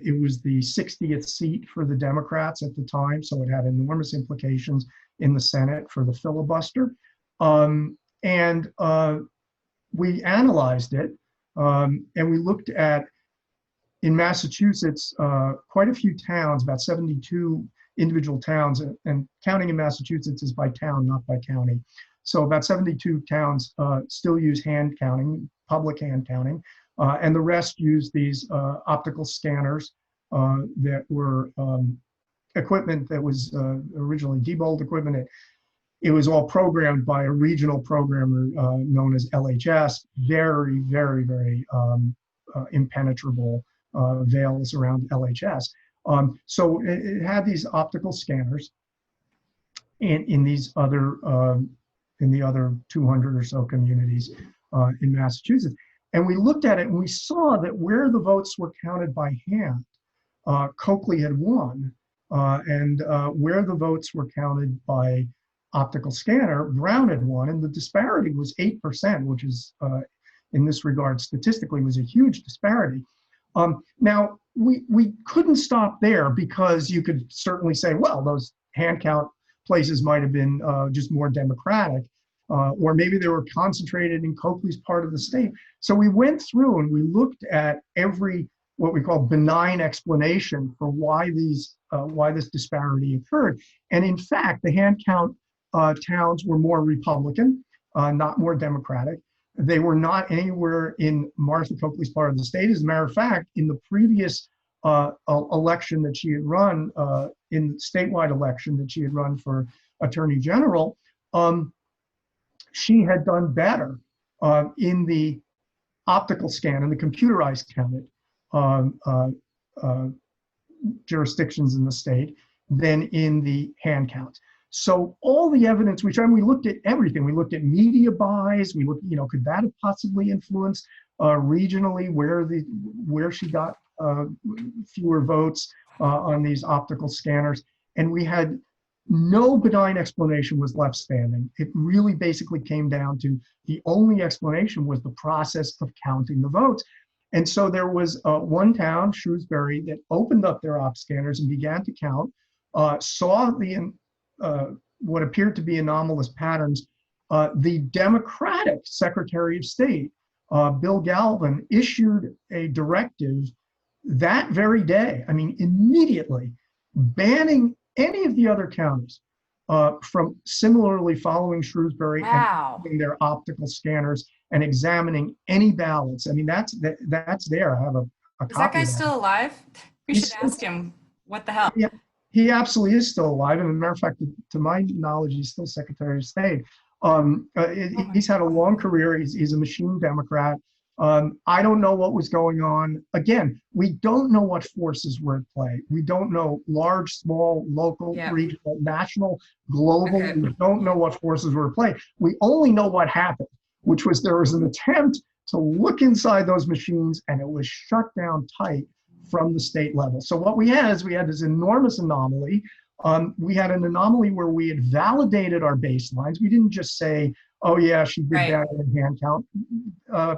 B: It was the 60th seat for the Democrats at the time, so it had enormous implications in the Senate for the filibuster. We analyzed it, and we looked at, in Massachusetts, quite a few towns, about 72 individual towns, and counting in Massachusetts is by town, not by county. So about 72 towns still use hand counting, public hand counting, and the rest use these optical scanners that were equipment that was originally Diebold equipment. It was all programmed by a regional programmer known as LHS, very, very, very impenetrable veils around LHS. So it had these optical scanners in these other, in the other 200 or so communities in Massachusetts. And we looked at it and we saw that where the votes were counted by hand, Coakley had won, and where the votes were counted by optical scanner, Brown had won, and the disparity was 8%, which is, in this regard, statistically, was a huge disparity. Now, we couldn't stop there, because you could certainly say, well, those hand count places might have been just more democratic, or maybe they were concentrated in Coakley's part of the state. So we went through and we looked at every, what we call benign explanation for why this disparity occurred. And in fact, the hand count towns were more Republican, not more Democratic. They were not anywhere in Martha Coakley's part of the state. As a matter of fact, in the previous election that she had run, in the statewide election that she had run for Attorney General, she had done better in the optical scan and the computerized counted jurisdictions in the state than in the hand count. So all the evidence we looked at everything. We looked at media buys. We looked, could that have possibly influenced regionally where she got fewer votes on these optical scanners? And we had no benign explanation was left standing. It really basically came down to the only explanation was the process of counting the votes. And so there was one town, Shrewsbury, that opened up their op scanners and began to count, saw the what appeared to be anomalous patterns. The Democratic Secretary of State, Bill Galvin, issued a directive that very day, I mean, immediately, banning any of the other counties from similarly following Shrewsbury and
A: Wow.
B: using their optical scanners and examining any ballots. I mean, that's there. I have a
A: Is that
B: copy
A: guy
B: of that.
A: still alive? We
B: He's
A: should
B: still,
A: ask him what the hell.
B: yeah, he absolutely is still alive. And as a matter of fact, to my knowledge, he's still Secretary of State.
A: Oh my
B: He's had a long career. He's a machine Democrat. I don't know what was going on. Again, we don't know what forces were at play. We don't know large, small, local,
A: Yep.
B: regional, national, global.
A: Okay.
B: We don't know what forces were at play. We only know what happened, which was there was an attempt to look inside those machines and it was shut down tight from the state level. So what we had is we had this enormous anomaly. We had an anomaly where we had validated our baselines. We didn't just say, oh yeah, she did
A: Right.
B: that in hand count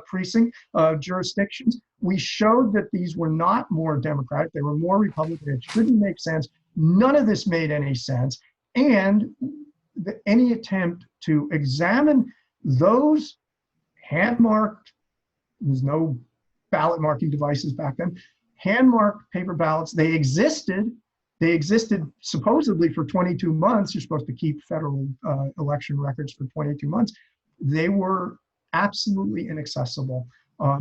B: precinct jurisdictions. We showed that these were not more Democratic, they were more Republican. It shouldn't make sense. None of this made any sense. And any attempt to examine those hand-marked, there's no ballot marking devices back then, hand-marked paper ballots, they existed supposedly for 22 months. You're supposed to keep federal election records for 22 months. They were absolutely inaccessible,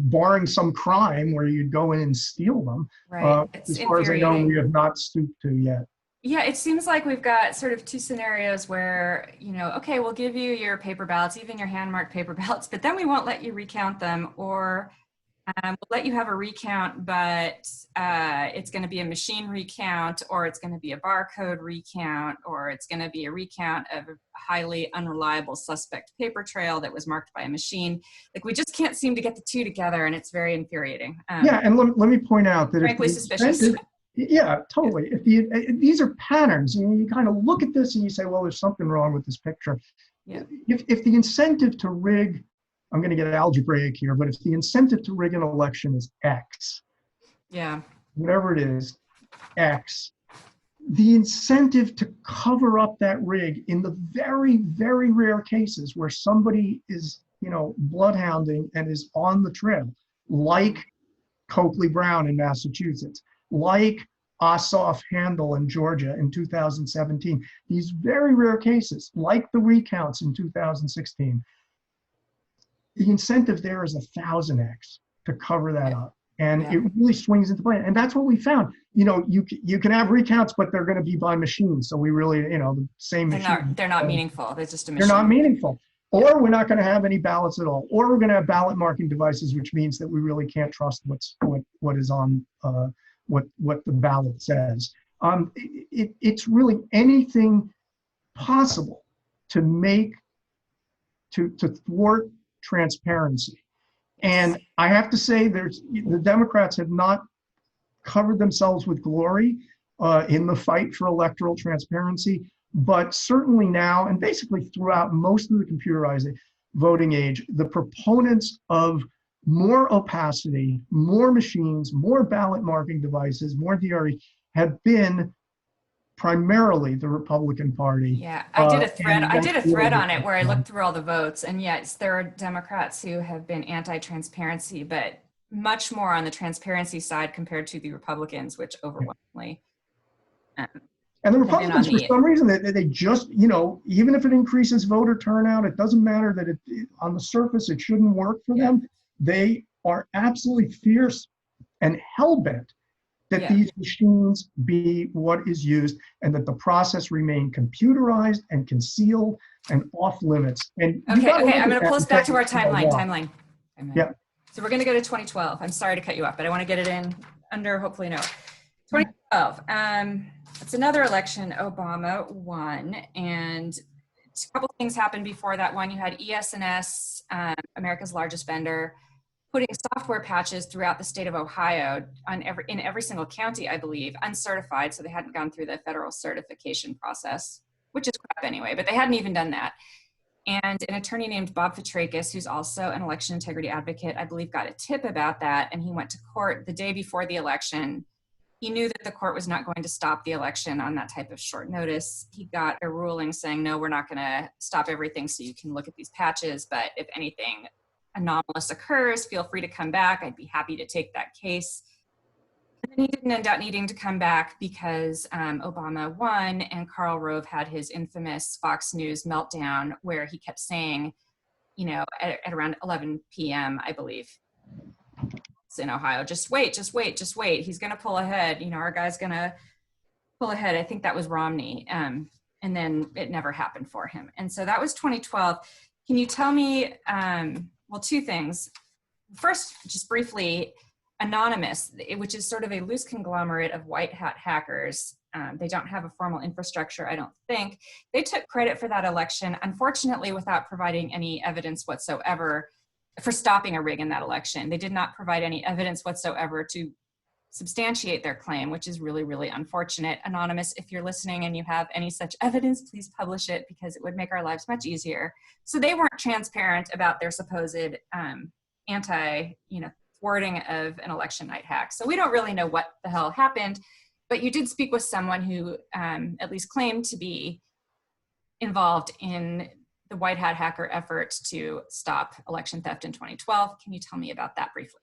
B: barring some crime where you'd go in and steal them.
A: Right. It's
B: As far as I know, we
A: infuriating.
B: have not stooped to yet.
A: Yeah, it seems like we've got sort of two scenarios where, you know, okay, we'll give you your paper ballots, even your hand-marked paper ballots, but then we won't let you recount them, or we'll let you have a recount, but it's going to be a machine recount, or it's going to be a barcode recount, or it's going to be a recount of a highly unreliable suspect paper trail that was marked by a machine. Like, we just can't seem to get the two together, and it's very infuriating.
B: Yeah, and let me point out that
A: Frankly, suspicious.
B: Yeah, totally. These are patterns, and you kind of look at this and you say, well, there's something wrong with this picture.
A: Yeah.
B: If the incentive to rig, I'm going to get algebraic here, but if the incentive to rig an election is X,
A: Yeah.
B: whatever it is, X, the incentive to cover up that rig in the very, very rare cases where somebody is, bloodhounding and is on the trail, like Coakley Brown in Massachusetts, like Ossoff Handel in Georgia in 2017, these very rare cases, like the recounts in 2016, the incentive there is 1,000x to cover that up. And it really swings into play. And that's what we found. You can have recounts, but they're going to be by machines. So we really, the same machine.
A: They're not meaningful. They're just a machine.
B: They're not meaningful. Or we're not going to have any ballots at all. Or we're going to have ballot marking devices, which means that we really can't trust what is on what the ballot says. It's really anything possible to thwart transparency. And I have to say, the Democrats have not covered themselves with glory in the fight for electoral transparency, but certainly now, and basically throughout most of the computerized voting age, the proponents of more opacity, more machines, more ballot marking devices, more DRE have been primarily the Republican Party.
A: Yeah, I did a thread on it where I looked through all the votes, and yes, there are Democrats who have been anti-transparency, but much more on the transparency side compared to the Republicans, which overwhelmingly.
B: And the Republicans, for some reason, they just, even if it increases voter turnout, it doesn't matter that on the surface, it shouldn't work for them. They are absolutely fierce and hell-bent that these machines be what is used and that the process remain computerized and concealed and off limits. And
A: okay, I'm going to pull us back to our timeline.
B: Yeah.
A: So we're going to go to 2012. I'm sorry to cut you off, but I want to get it in under, hopefully, 2012. It's another election. Obama won, and a couple things happened before that one. You had ES&S, America's largest vendor, putting software patches throughout the state of Ohio in every single county, I believe, uncertified, so they hadn't gone through the federal certification process, which is crap anyway, but they hadn't even done that. And an attorney named Bob Fitrakis, who's also an election integrity advocate, I believe, got a tip about that, and he went to court the day before the election. He knew that the court was not going to stop the election on that type of short notice. He got a ruling saying, no, we're not going to stop everything so you can look at these patches, but if anything anomalous occurs, feel free to come back. I'd be happy to take that case. And he didn't end up needing to come back because Obama won, and Karl Rove had his infamous Fox News meltdown where he kept saying, you know, at around 11 p.m., I believe, in Ohio, just wait, just wait, just wait. He's going to pull ahead. You know, our guy's going to pull ahead. I think that was Romney. And then it never happened for him. And so that was 2012. Can you tell me, well, two things. First, just briefly, Anonymous, which is sort of a loose conglomerate of white hat hackers. They don't have a formal infrastructure, I don't think. They took credit for that election, unfortunately, without providing any evidence whatsoever for stopping a rig in that election. They did not provide any evidence whatsoever to substantiate their claim, which is really, really unfortunate. Anonymous, if you're listening and you have any such evidence, please publish it because it would make our lives much easier. So they weren't transparent about their supposed thwarting of an election night hack. So we don't really know what the hell happened, but you did speak with someone who at least claimed to be involved in the white hat hacker effort to stop election theft in 2012. Can you tell me about that briefly?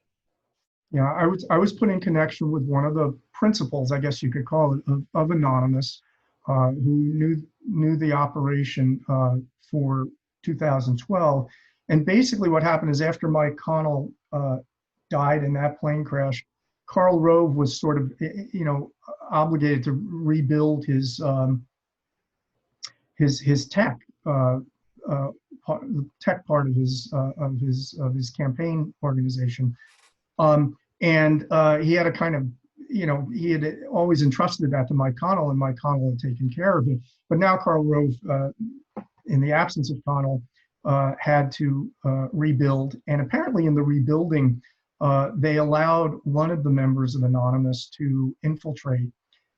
B: Yeah, I was put in connection with one of the principals, I guess you could call it, of Anonymous, who knew the operation for 2012. And basically what happened is after Mike Connell died in that plane crash, Karl Rove was sort of, obligated to rebuild his tech, tech part of his campaign organization. And he had a kind of, he had always entrusted that to Mike Connell, and Mike Connell had taken care of it. But now Karl Rove, in the absence of Connell, had to rebuild. And apparently in the rebuilding, they allowed one of the members of Anonymous to infiltrate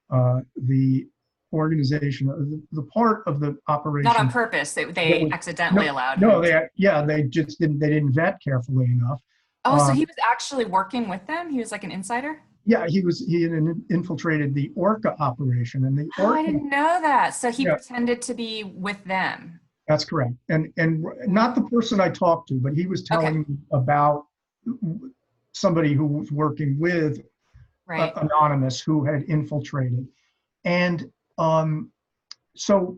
B: the organization, the part of the operation.
A: Not on purpose. They accidentally allowed
B: No,
A: him.
B: they just didn't vet carefully enough.
A: Oh, so he was actually working with them? He was like an insider?
B: Yeah, he had infiltrated the Orca operation, and the Orca,
A: I didn't know that. So he pretended to be with them.
B: That's correct, and not the person I talked to, but he was telling me about somebody who was working with Anonymous who had infiltrated, and so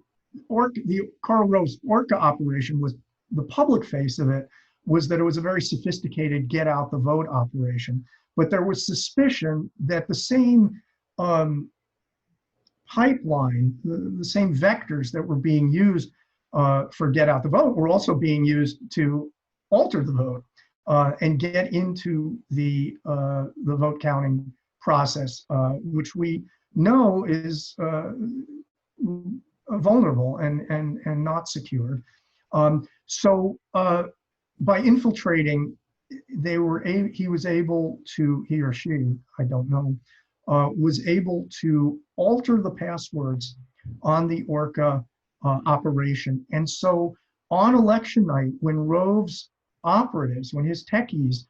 B: the Karl Rove's Orca operation was the public face of it. Was that it was a very sophisticated get out the vote operation, but there was suspicion that the same pipeline, the same vectors that were being used for get out the vote were also being used to alter the vote and get into the vote counting process, which we know is vulnerable and not secure. So by infiltrating, he was able to, he or she, I don't know, was able to alter the passwords on the Orca operation. And so on election night, when Rove's operatives, when his techies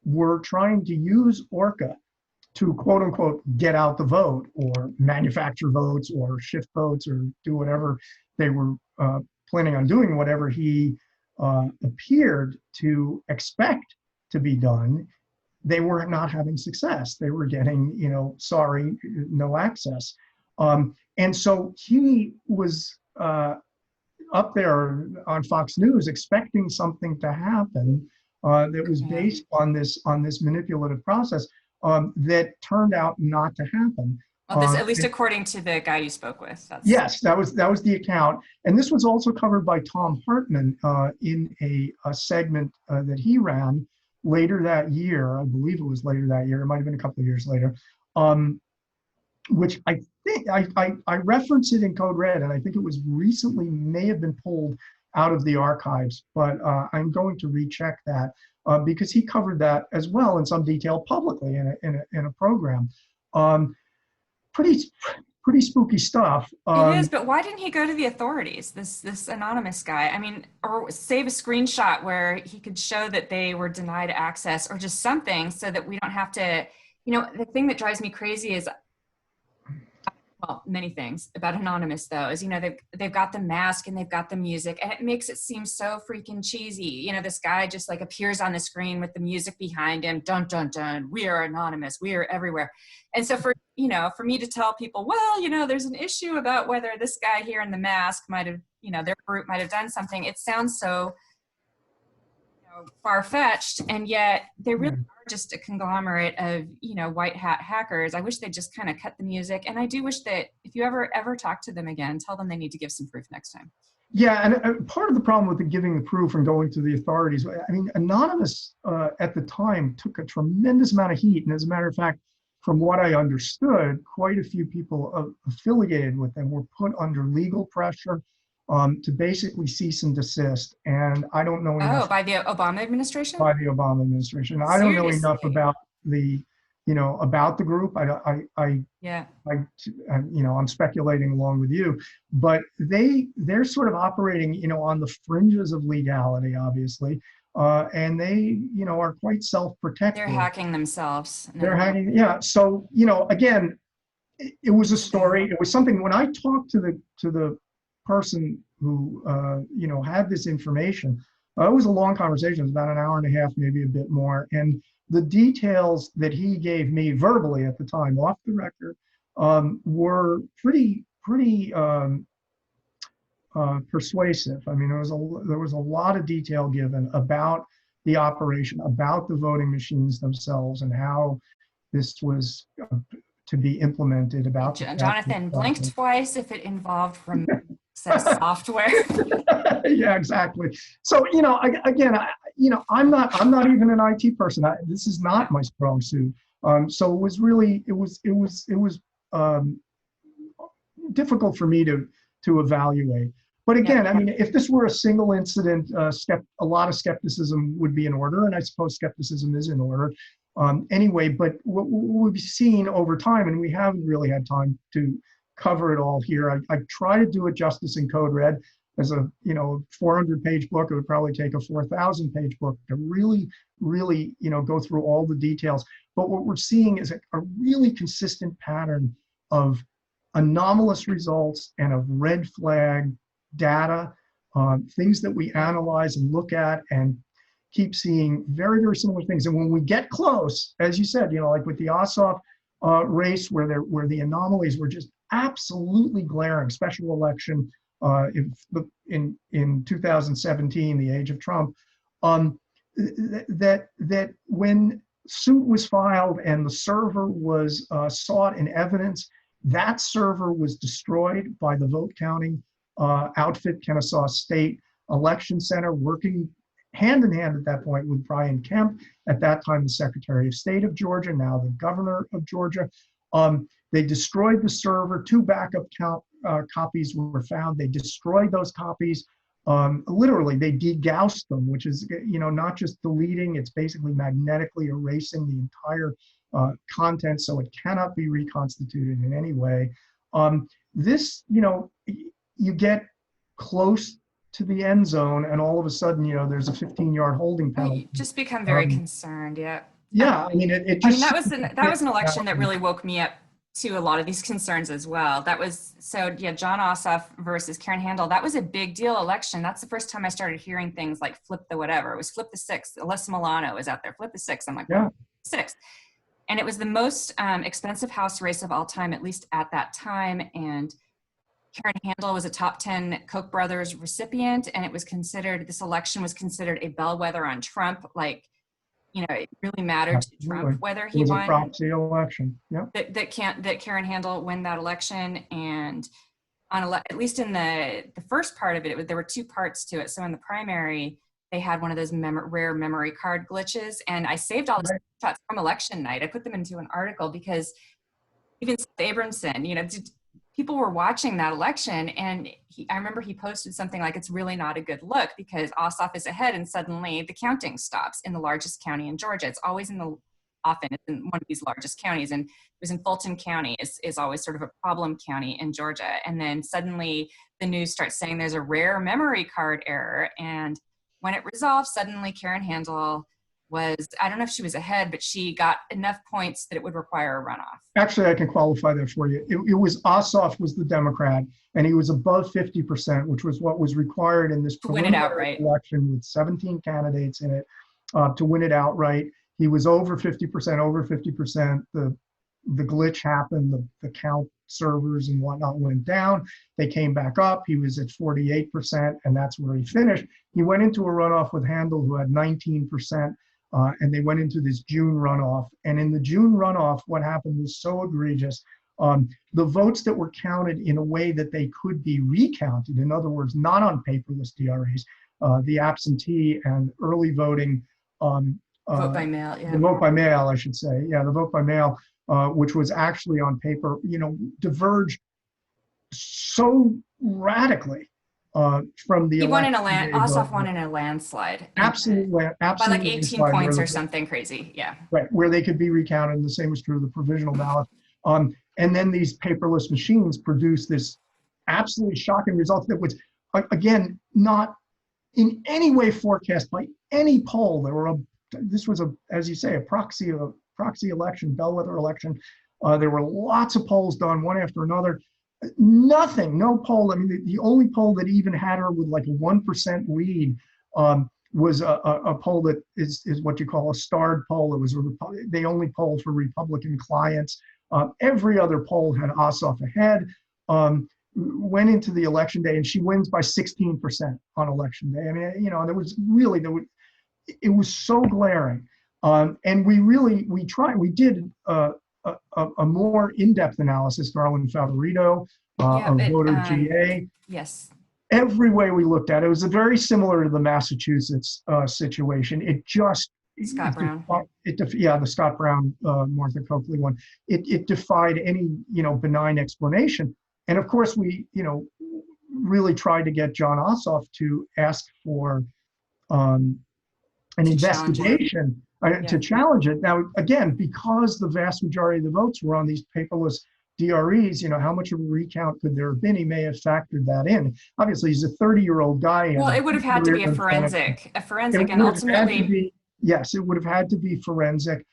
B: were trying to use Orca to quote unquote get out the vote or manufacture votes or shift votes or do whatever they were planning on doing, whatever he appeared to expect to be done, they were not having success. They were getting, sorry, no access. And so he was up there on Fox News expecting something to happen that was based on this manipulative process that turned out not to happen.
A: Well, this, at least according to the guy you spoke with.
B: Yes, that was the account, and this was also covered by Tom Hartman in a segment that he ran later that year. I believe it was later that year. It might have been a couple of years later, which I think I reference it in Code Red, and I think it was recently may have been pulled out of the archives, but I'm going to recheck that because he covered that as well in some detail publicly in a program. Pretty spooky stuff.
A: It is, but why didn't he go to the authorities, this anonymous guy? I mean, or save a screenshot where he could show that they were denied access or just something so that we don't have to, the thing that drives me crazy is well, many things about Anonymous though, is, they've got the mask and they've got the music, and it makes it seem so freaking cheesy. This guy just like appears on the screen with the music behind him. Dun, dun, dun. We are anonymous. We are everywhere. And so for me to tell people, well, there's an issue about whether this guy here in the mask might have, their group might have done something. It sounds so far-fetched, and yet they really are just a conglomerate of white hat hackers. I wish they'd just kind of cut the music, and I do wish that if you ever talk to them again, tell them they need to give some proof next time.
B: Yeah, and part of the problem with the giving the proof and going to the authorities, I mean, Anonymous at the time took a tremendous amount of heat, and as a matter of fact, from what I understood, quite a few people affiliated with them were put under legal pressure to basically cease and desist. And I don't know enough.
A: Oh, by the Obama administration?
B: By the Obama administration. I don't know enough about about the group. I'm speculating along with you, but they're sort of operating, on the fringes of legality, obviously. And they, are quite self-protective.
A: They're hacking themselves.
B: They're hacking. Yeah. So, again, it was a story. It was something when I talked to the person who had this information. It was a long conversation. It was about an hour and a half, maybe a bit more. And the details that he gave me verbally at the time, off the record, were pretty persuasive. I mean, there was a lot of detail given about the operation, about the voting machines themselves, and how this was to be implemented. About
A: Jonathan, blink twice if it involved remote access software.
B: Yeah, exactly. So I'm not even an IT person. This is not my strong suit. So it was really difficult for me to evaluate. But again, I mean, if this were a single incident, a lot of skepticism would be in order, and I suppose skepticism is in order anyway. But what we've seen over time, and we haven't really had time to cover it all here. I try to do it justice in Code Red. As a 400-page book, it would probably take a 4,000-page book to really go through all the details. But what we're seeing is a really consistent pattern of anomalous results and of red flag data, things that we analyze and look at and keep seeing very, very similar things. And when we get close, as you said, like with the Ossoff race, where the anomalies were just absolutely glaring, special election in 2017, the age of Trump, that when suit was filed and the server was sought in evidence, that server was destroyed by the vote counting outfit, Kennesaw State Election Center, working hand in hand at that point with Brian Kemp, at that time the Secretary of State of Georgia, now the Governor of Georgia. They destroyed the server. 2 backup copies were found. They destroyed those copies. Literally, they degaussed them, which is, not just deleting, it's basically magnetically erasing the entire content, so it cannot be reconstituted in any way. This, you get close to the end zone, and all of a sudden, there's a 15-yard holding penalty.
A: You just become very concerned, yeah.
B: Yeah, I mean,
A: that was an election that really woke me up to a lot of these concerns as well. That was, John Ossoff versus Karen Handel, that was a big deal election. That's the first time I started hearing things like flip the whatever. It was flip the 6th. Alyssa Milano was out there, flip the 6th. I'm like, yeah. 6th. And it was the most expensive House race of all time, at least at that time. And Karen Handel was a top 10 Koch brothers recipient. And this election was considered a bellwether on Trump. Like, it really mattered to Trump whether he won.
B: It was a proxy election. Yeah.
A: That Karen Handel win that election, and at least in the first part of it, there were 2 parts to it. So in the primary, they had one of those rare memory card glitches, and I saved all the screenshots from election night. I put them into an article because even Abramson, people were watching that election, and I remember he posted something like, it's really not a good look because Ossoff is ahead and suddenly the counting stops in the largest county in Georgia. It's always often it's in one of these largest counties, and it was in Fulton County is always sort of a problem county in Georgia. And then suddenly the news starts saying there's a rare memory card error, and when it resolved, suddenly Karen Handel was, I don't know if she was ahead, but she got enough points that it would require a runoff.
B: Actually, I can qualify that for you. It was Ossoff was the Democrat, and he was above 50%, which was what was required in this
A: To win it
B: preliminary
A: outright.
B: election with 17 candidates in it to win it outright. He was over 50%, over 50%. The glitch happened, the count servers and whatnot went down. They came back up. He was at 48%, and that's where he finished. He went into a runoff with Handel, who had 19%. And they went into this June runoff. And in the June runoff, what happened was so egregious. The votes that were counted in a way that they could be recounted, in other words, not on paperless DREs, the absentee and early voting.
A: Vote by mail, yeah.
B: The vote by mail, I should say. Yeah, the vote by mail, which was actually on paper, diverged so radically from the
A: he won in
B: Ossoff
A: won in a landslide.
B: Absolutely, absolutely.
A: By like 18 points or something crazy, yeah.
B: Right, where they could be recounted, and the same was true of the provisional ballot. And then these paperless machines produced this absolutely shocking result that was, again, not in any way forecast by any poll. This was as you say, a proxy election, bellwether election. There were lots of polls done, one after another. Nothing, no poll. I mean, the only poll that even had her with like a 1% lead was a poll that is what you call a starred poll. It was they only polled for Republican clients. Every other poll had Ossoff ahead. Went into the election day, and she wins by 16% on election day. I mean, there was really it was so glaring, and we did a more in-depth analysis, Darlene Favorito, of voter GA.
A: Yes.
B: Every way we looked at it, was very similar to the Massachusetts situation. It just
A: Scott Brown.
B: The Scott Brown, Martha Coakley one. It defied any benign explanation. And of course, we really tried to get John Ossoff to ask for an investigation to challenge it. Now, again, because the vast majority of the votes were on these paperless DREs, how much of a recount could there have been? He may have factored that in. Obviously, he's a 30-year-old guy.
A: Well, it would have had to be a forensic, and ultimately.
B: Yes, it would have had to be forensic.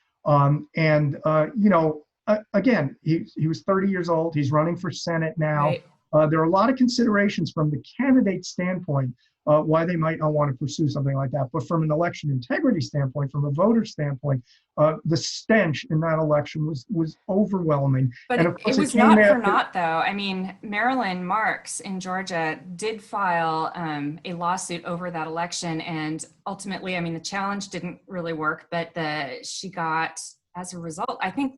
B: Again, he was 30 years old. He's running for Senate now. Right. There are a lot of considerations from the candidate standpoint why they might not want to pursue something like that. But from an election integrity standpoint, from a voter standpoint, the stench in that election was overwhelming.
A: But
B: and of course,
A: it was not for naught, though. I mean, Marilyn Marks in Georgia did file a lawsuit over that election. And ultimately, I mean, the challenge didn't really work, but she got, as a result, I think,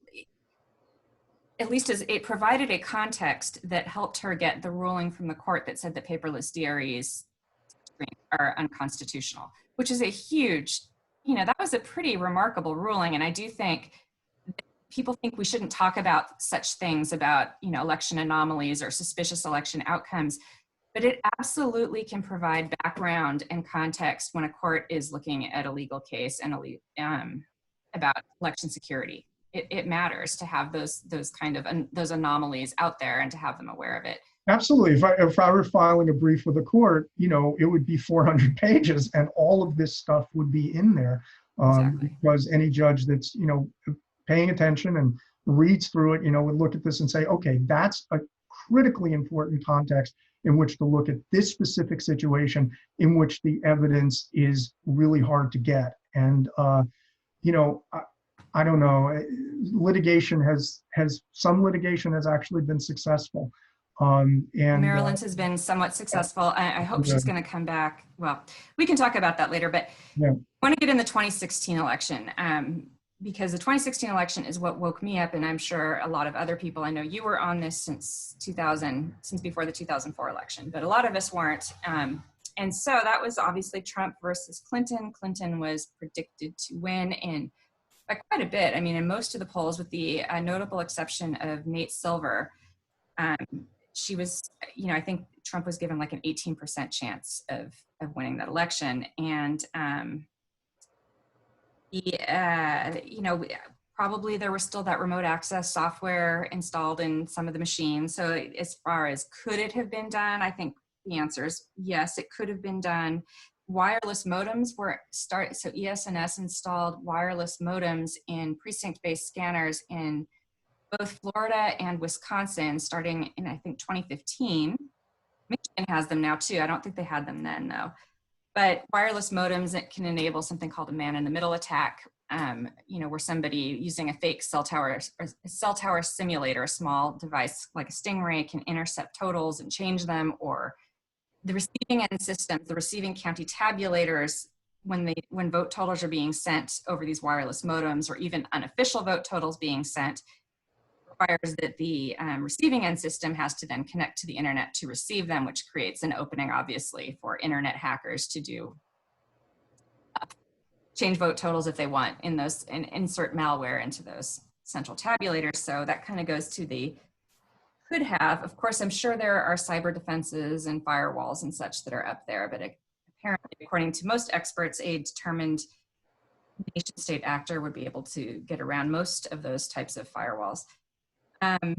A: at least as it provided a context that helped her get the ruling from the court that said that paperless DREs are unconstitutional, which is a huge, that was a pretty remarkable ruling. And I do think people think we shouldn't talk about such things about, election anomalies or suspicious election outcomes, but it absolutely can provide background and context when a court is looking at a legal case and about election security. It matters to have those kind of those anomalies out there and to have them aware of it.
B: Absolutely. If I were filing a brief with the court, it would be 400 pages, and all of this stuff would be in there. Exactly. Because any judge that's paying attention and reads through it, would look at this and say, okay, that's a critically important context in which to look at this specific situation in which the evidence is really hard to get. And I don't know. Some litigation has actually been successful. And
A: Maryland's has been somewhat successful. I hope she's going to come back. Well, we can talk about that later, but I want to get in the 2016 election because the 2016 election is what woke me up, and I'm sure a lot of other people. I know you were on this since before the 2004 election, but a lot of us weren't. And so that was obviously Trump versus Clinton. Clinton was predicted to win by quite a bit. I mean, in most of the polls, with the notable exception of Nate Silver, she was, I think Trump was given like an 18% chance of winning that election. And, probably there was still that remote access software installed in some of the machines. So as far as could it have been done, I think the answer is yes, it could have been done. wireless modems so ES&S installed wireless modems in precinct-based scanners in both Florida and Wisconsin starting in, I think, 2015. Michigan has them now too. I don't think they had them then though. But wireless modems that can enable something called a man-in-the-middle attack, where somebody using a fake cell tower or a cell tower simulator, a small device like a Stingray, can intercept totals and change them, or the receiving end systems, the receiving county tabulators, when vote totals are being sent over these wireless modems, or even unofficial vote totals being sent, requires that the receiving end system has to then connect to the internet to receive them, which creates an opening, obviously, for internet hackers to do change vote totals if they want in those, and insert malware into those central tabulators. So that kind of goes to the could have. Of course, I'm sure there are cyber defenses and firewalls and such that are up there, but apparently, according to most experts, a determined nation state actor would be able to get around most of those types of firewalls. The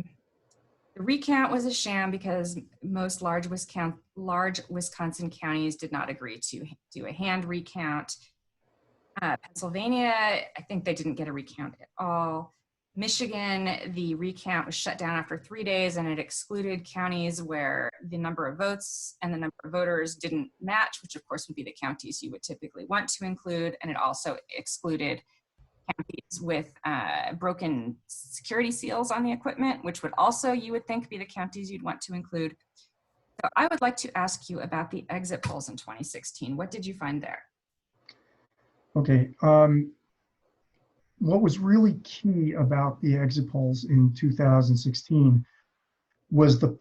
A: recount was a sham because most large Wisconsin counties did not agree to do a hand recount. Pennsylvania, I think they didn't get a recount at all. Michigan, the recount was shut down after 3 days, and it excluded counties where the number of votes and the number of voters didn't match, which of course would be the counties you would typically want to include. And it also excluded counties with broken security seals on the equipment, which would also, you would think, be the counties you'd want to include. So I would like to ask you about the exit polls in 2016. What did you find there?
B: Okay. What was really key about the exit polls in 2016 was the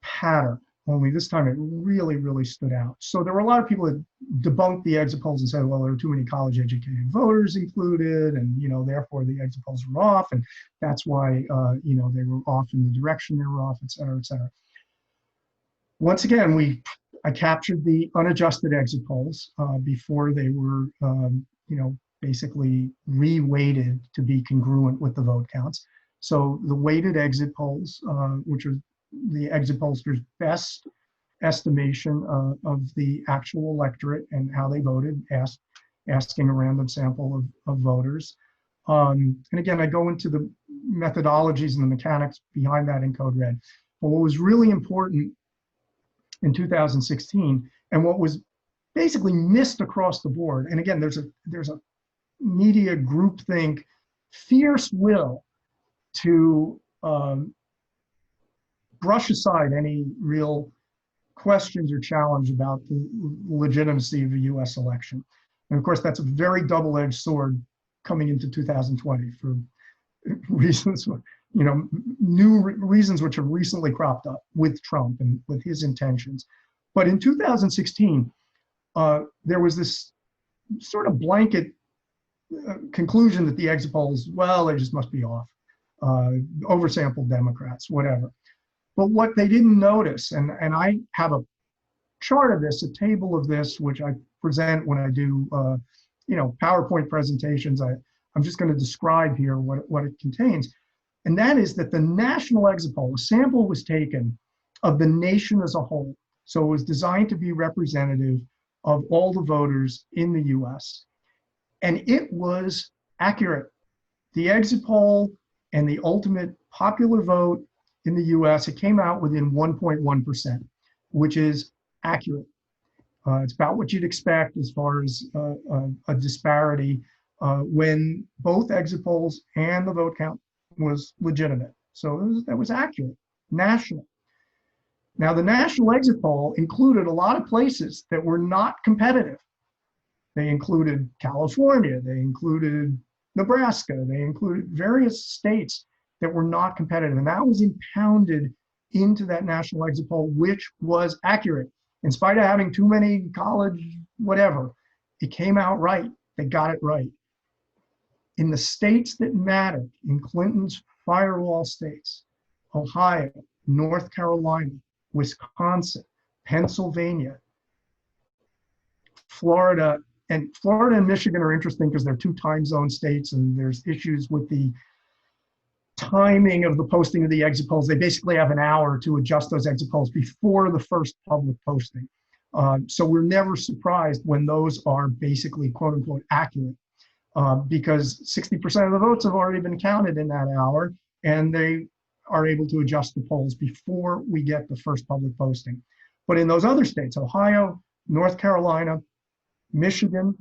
B: pattern. Only this time it really, really stood out. So there were a lot of people that debunked the exit polls and said, well, there were too many college-educated voters included, and therefore the exit polls were off, and that's why they were off in the direction they were off, et cetera, et cetera. Once again, I captured the unadjusted exit polls before they were, basically re-weighted to be congruent with the vote counts. So the weighted exit polls, which are the exit pollsters' best estimation of the actual electorate and how they voted, asking a random sample of voters. And again, I go into the methodologies and the mechanics behind that in Code Red. But what was really important in 2016, and what was basically missed across the board, and again, there's a media groupthink, fierce will to brush aside any real questions or challenge about the legitimacy of a US election. And of course, that's a very double-edged sword coming into 2020 for reasons, new reasons which have recently cropped up with Trump and with his intentions. But in 2016, there was this sort of blanket conclusion that the exit polls, well, they just must be off, oversampled Democrats, whatever. But what they didn't notice, and I have a chart of this, a table of this, which I present when I do, PowerPoint presentations. I'm just going to describe here what it contains. And that is that the national exit poll, a sample was taken of the nation as a whole. So it was designed to be representative of all the voters in the US. And it was accurate. The exit poll and the ultimate popular vote in the US, it came out within 1.1%, which is accurate. It's about what you'd expect as far as a disparity when both exit polls and the vote count was legitimate. So that was accurate, national. Now, the national exit poll included a lot of places that were not competitive. They included California, they included Nebraska, they included various states that were not competitive. And that was impounded into that national exit poll, which was accurate. In spite of having too many college, whatever, it came out right. They got it right. In the states that mattered, in Clinton's firewall states, Ohio, North Carolina, Wisconsin, Pennsylvania, Florida, and Michigan are interesting because they're two time zone states, and there's issues with the timing of the posting of the exit polls. They basically have an hour to adjust those exit polls before the first public posting. So we're never surprised when those are basically quote unquote accurate, because 60% of the votes have already been counted in that hour, and they are able to adjust the polls before we get the first public posting. But in those other states, Ohio, North Carolina, Wisconsin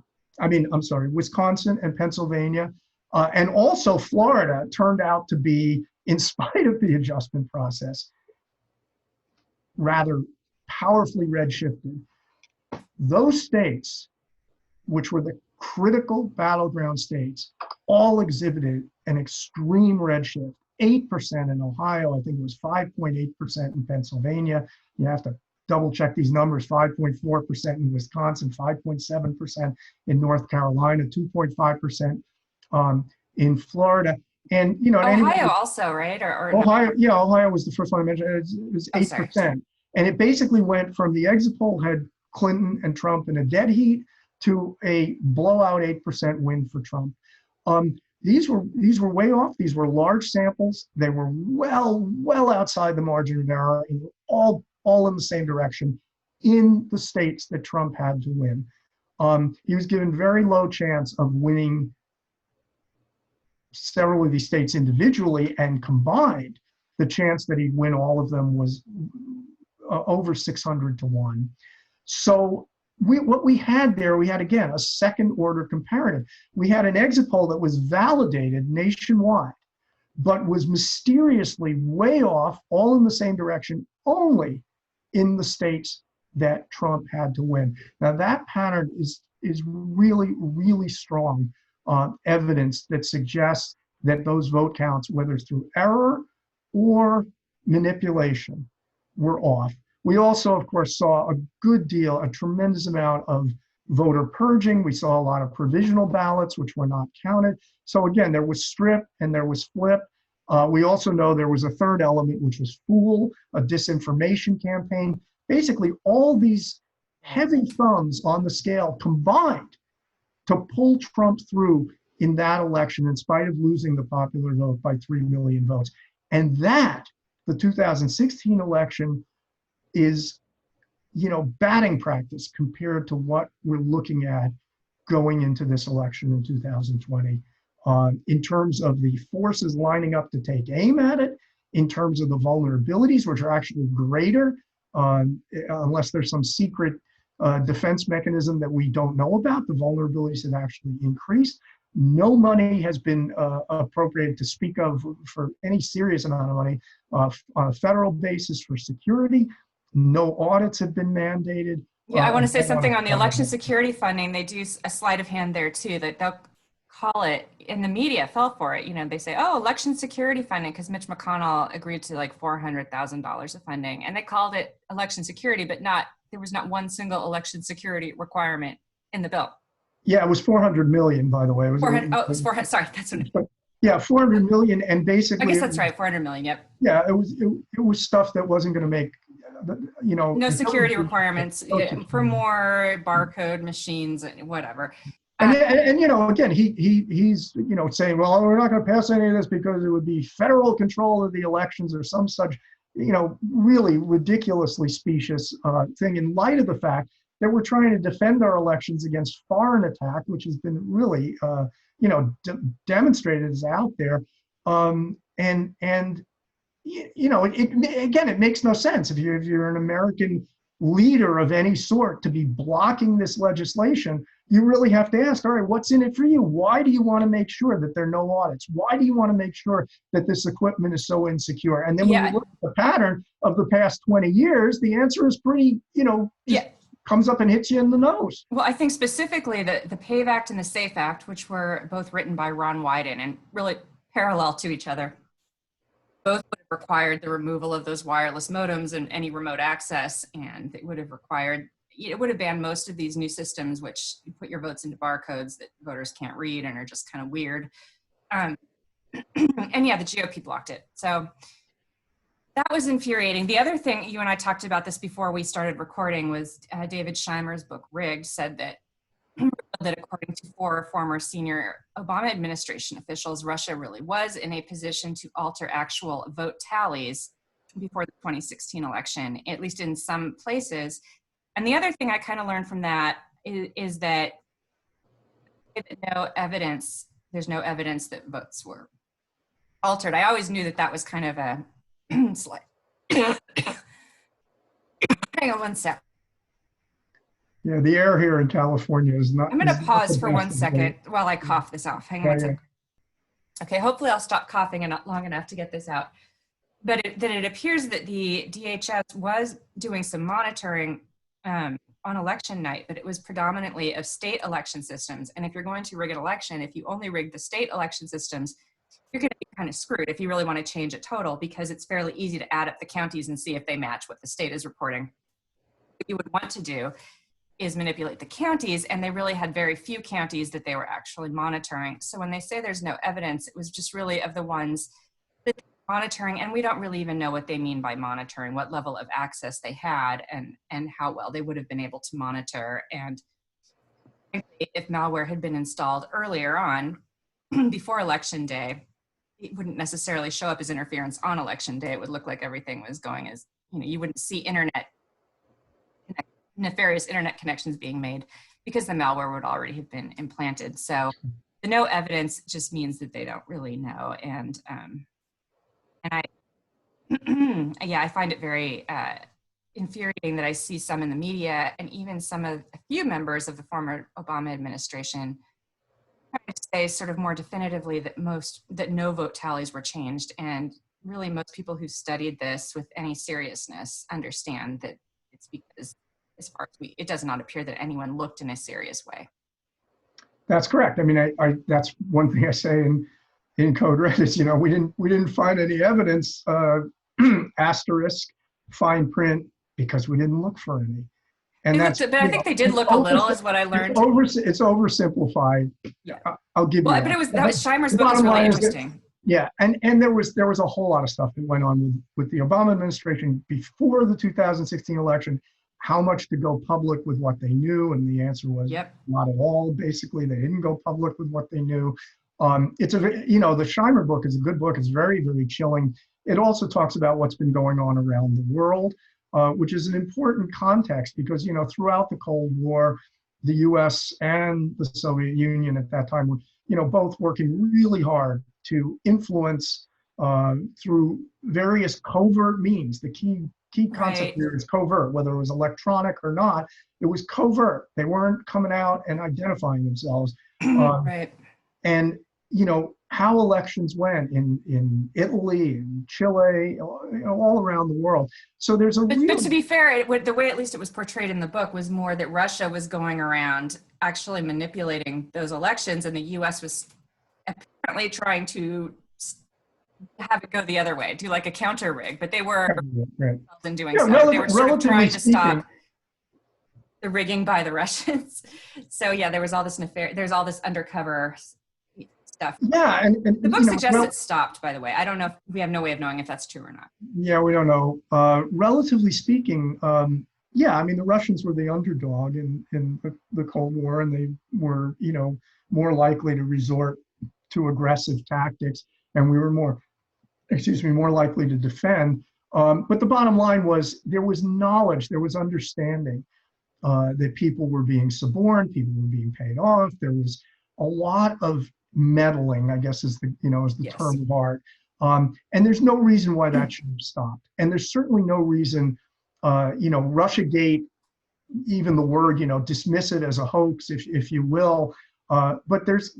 B: and Pennsylvania, and also Florida turned out to be, in spite of the adjustment process, rather powerfully redshifted. Those states, which were the critical battleground states, all exhibited an extreme redshift. 8% in Ohio, I think it was 5.8% in Pennsylvania. You have to double check these numbers. 5.4% in Wisconsin, 5.7% in North Carolina, 2.5% in Florida. And, you know,
A: Ohio also, right? Or
B: Ohio, no? Yeah, Ohio was the first one I mentioned. It was 8%. And it basically went from the exit poll had Clinton and Trump in a dead heat to a blowout 8% win for Trump. These were way off. These were large samples. They were well outside the margin of error, and all in the same direction in the states that Trump had to win. He was given very low chance of winning several of these states individually, and combined, the chance that he'd win all of them was over 600 to 1. So what we had there, we had, again, a second order comparative. We had an exit poll that was validated nationwide, but was mysteriously way off, all in the same direction, only in the states that Trump had to win. Now that pattern is really strong evidence that suggests that those vote counts, whether through error or manipulation, were off. We also, of course, saw a tremendous amount of voter purging. We saw a lot of provisional ballots, which were not counted. So again, there was strip and there was flip. We also know there was a third element, which was fool, a disinformation campaign. Basically, all these heavy thumbs on the scale combined to pull Trump through in that election, in spite of losing the popular vote by 3 million votes. And that, the 2016 election, is, you know, batting practice compared to what we're looking at going into this election in 2020, in terms of the forces lining up to take aim at it, in terms of the vulnerabilities, which are actually greater, unless there's some secret defense mechanism that we don't know about. The vulnerabilities have actually increased. No money has been appropriated to speak of for any serious amount of money on a federal basis for security. No audits have been mandated.
A: Yeah, I want to say something on the election security funding. They do a sleight of hand there too, that they'll call it, and the media fell for it. You know, they say, oh, election security funding, because Mitch McConnell agreed to like $400,000 of funding, and they called it election security, but there was not one single election security requirement in the bill.
B: Yeah, it was 400 million, by the way. It was
A: 400, sorry, that's what it,
B: yeah, 400 million, and basically,
A: I guess that's right, 400 million, yep.
B: Yeah, it was stuff that wasn't going to make, you know,
A: no security requirements for more barcode machines and whatever.
B: And you know, again, he's, you know, saying, well, we're not going to pass any of this because it would be federal control of the elections or some such, you know, really ridiculously specious thing, in light of the fact that we're trying to defend our elections against foreign attack, which has been really, you know, demonstrated as out there. And you know, it makes no sense if you're an American leader of any sort to be blocking this legislation. You really have to ask, all right, what's in it for you? Why do you want to make sure that there are no audits? Why do you want to make sure that this equipment is so insecure? And then when you look at the pattern of the past 20 years, the answer is pretty, you know, comes up and hits you in the nose.
A: Well, I think specifically the PAVE Act and the SAFE Act, which were both written by Ron Wyden and really parallel to each other, both would have required the removal of those wireless modems and any remote access, and it would have banned most of these new systems, which you put your votes into barcodes that voters can't read and are just kind of weird. And yeah, the GOP blocked it. So that was infuriating. The other thing, you and I talked about this before we started recording, was David Scheimer's book, Rigged, said that according to 4 former senior Obama administration officials, Russia really was in a position to alter actual vote tallies before the 2016 election, at least in some places. And the other thing I kind of learned from that is that there's no evidence that votes were altered. I always knew that that was kind of a slight. Hang on one sec.
B: Yeah, the air here in California is not.
A: I'm going to pause for 1
B: best.
A: second while I cough this off. Hang on 1 second. Okay, hopefully I'll stop coughing and not long enough to get this out. But then it appears that the DHS was doing some monitoring on election night, but it was predominantly of state election systems. And if you're going to rig an election, if you only rig the state election systems, you're going to be kind of screwed if you really want to change a total, because it's fairly easy to add up the counties and see if they match what the state is reporting. What you would want to do is manipulate the counties, and they really had very few counties that they were actually monitoring. So when they say there's no evidence, it was just really of the ones that they were monitoring, and we don't really even know what they mean by monitoring, what level of access they had, and how well they would have been able to monitor. And if malware had been installed earlier on, before election day, it wouldn't necessarily show up as interference on election day. It would look like everything was going as, you wouldn't see nefarious internet connections being made because the malware would already have been implanted. So the no evidence just means that they don't really know. And I, yeah, I find it very infuriating that I see some in the media and even a few members of the former Obama administration trying to say sort of more definitively that no vote tallies were changed. And really most people who studied this with any seriousness understand that it's because, as far as it does not appear that anyone looked in a serious way.
B: That's correct. I mean, I that's one thing I say in Code Red is, we didn't find any evidence, asterisk, fine print, because we didn't look for any. And
A: but I think they did look a little, is what I learned.
B: It's oversimplified.
A: Yeah.
B: I'll give you that.
A: But that was Scheimer's book was really interesting.
B: Yeah, and there was a whole lot of stuff that went on with the Obama administration before the 2016 election. How much to go public with what they knew, and the answer was not at all. Basically, they didn't go public with what they knew. It's the Scheimer book is a good book. It's very, very chilling. It also talks about what's been going on around the world, which is an important context because throughout the Cold War, the U.S. and the Soviet Union at that time were both working really hard to influence through various covert means. The key concept here is covert, whether it was electronic or not. It was covert. They weren't coming out and identifying themselves.
A: Right.
B: And how elections went in Italy and Chile, all around the world. So there's a
A: but to be fair, the way at least it was portrayed in the book was more that Russia was going around actually manipulating those elections, and the U.S. was apparently trying to have it go the other way, do like a counter rig, but they were in doing so. They were sort of trying to stop the rigging by the Russians. So yeah, there was all this there's all this undercover stuff.
B: Yeah, and
A: the book suggests it stopped, by the way. I don't know, we have no way of knowing if that's true or not.
B: Yeah, we don't know. Relatively speaking, yeah, I mean, the Russians were the underdog in the Cold War, and they were, more likely to resort to aggressive tactics, and we were more likely to defend. But the bottom line was there was knowledge, there was understanding that people were being suborned, people were being paid off. There was a lot of meddling, I guess is the term of art. And there's no reason why that should have stopped. And there's certainly no reason, Russiagate, even the word, dismiss it as a hoax, if you will. But there's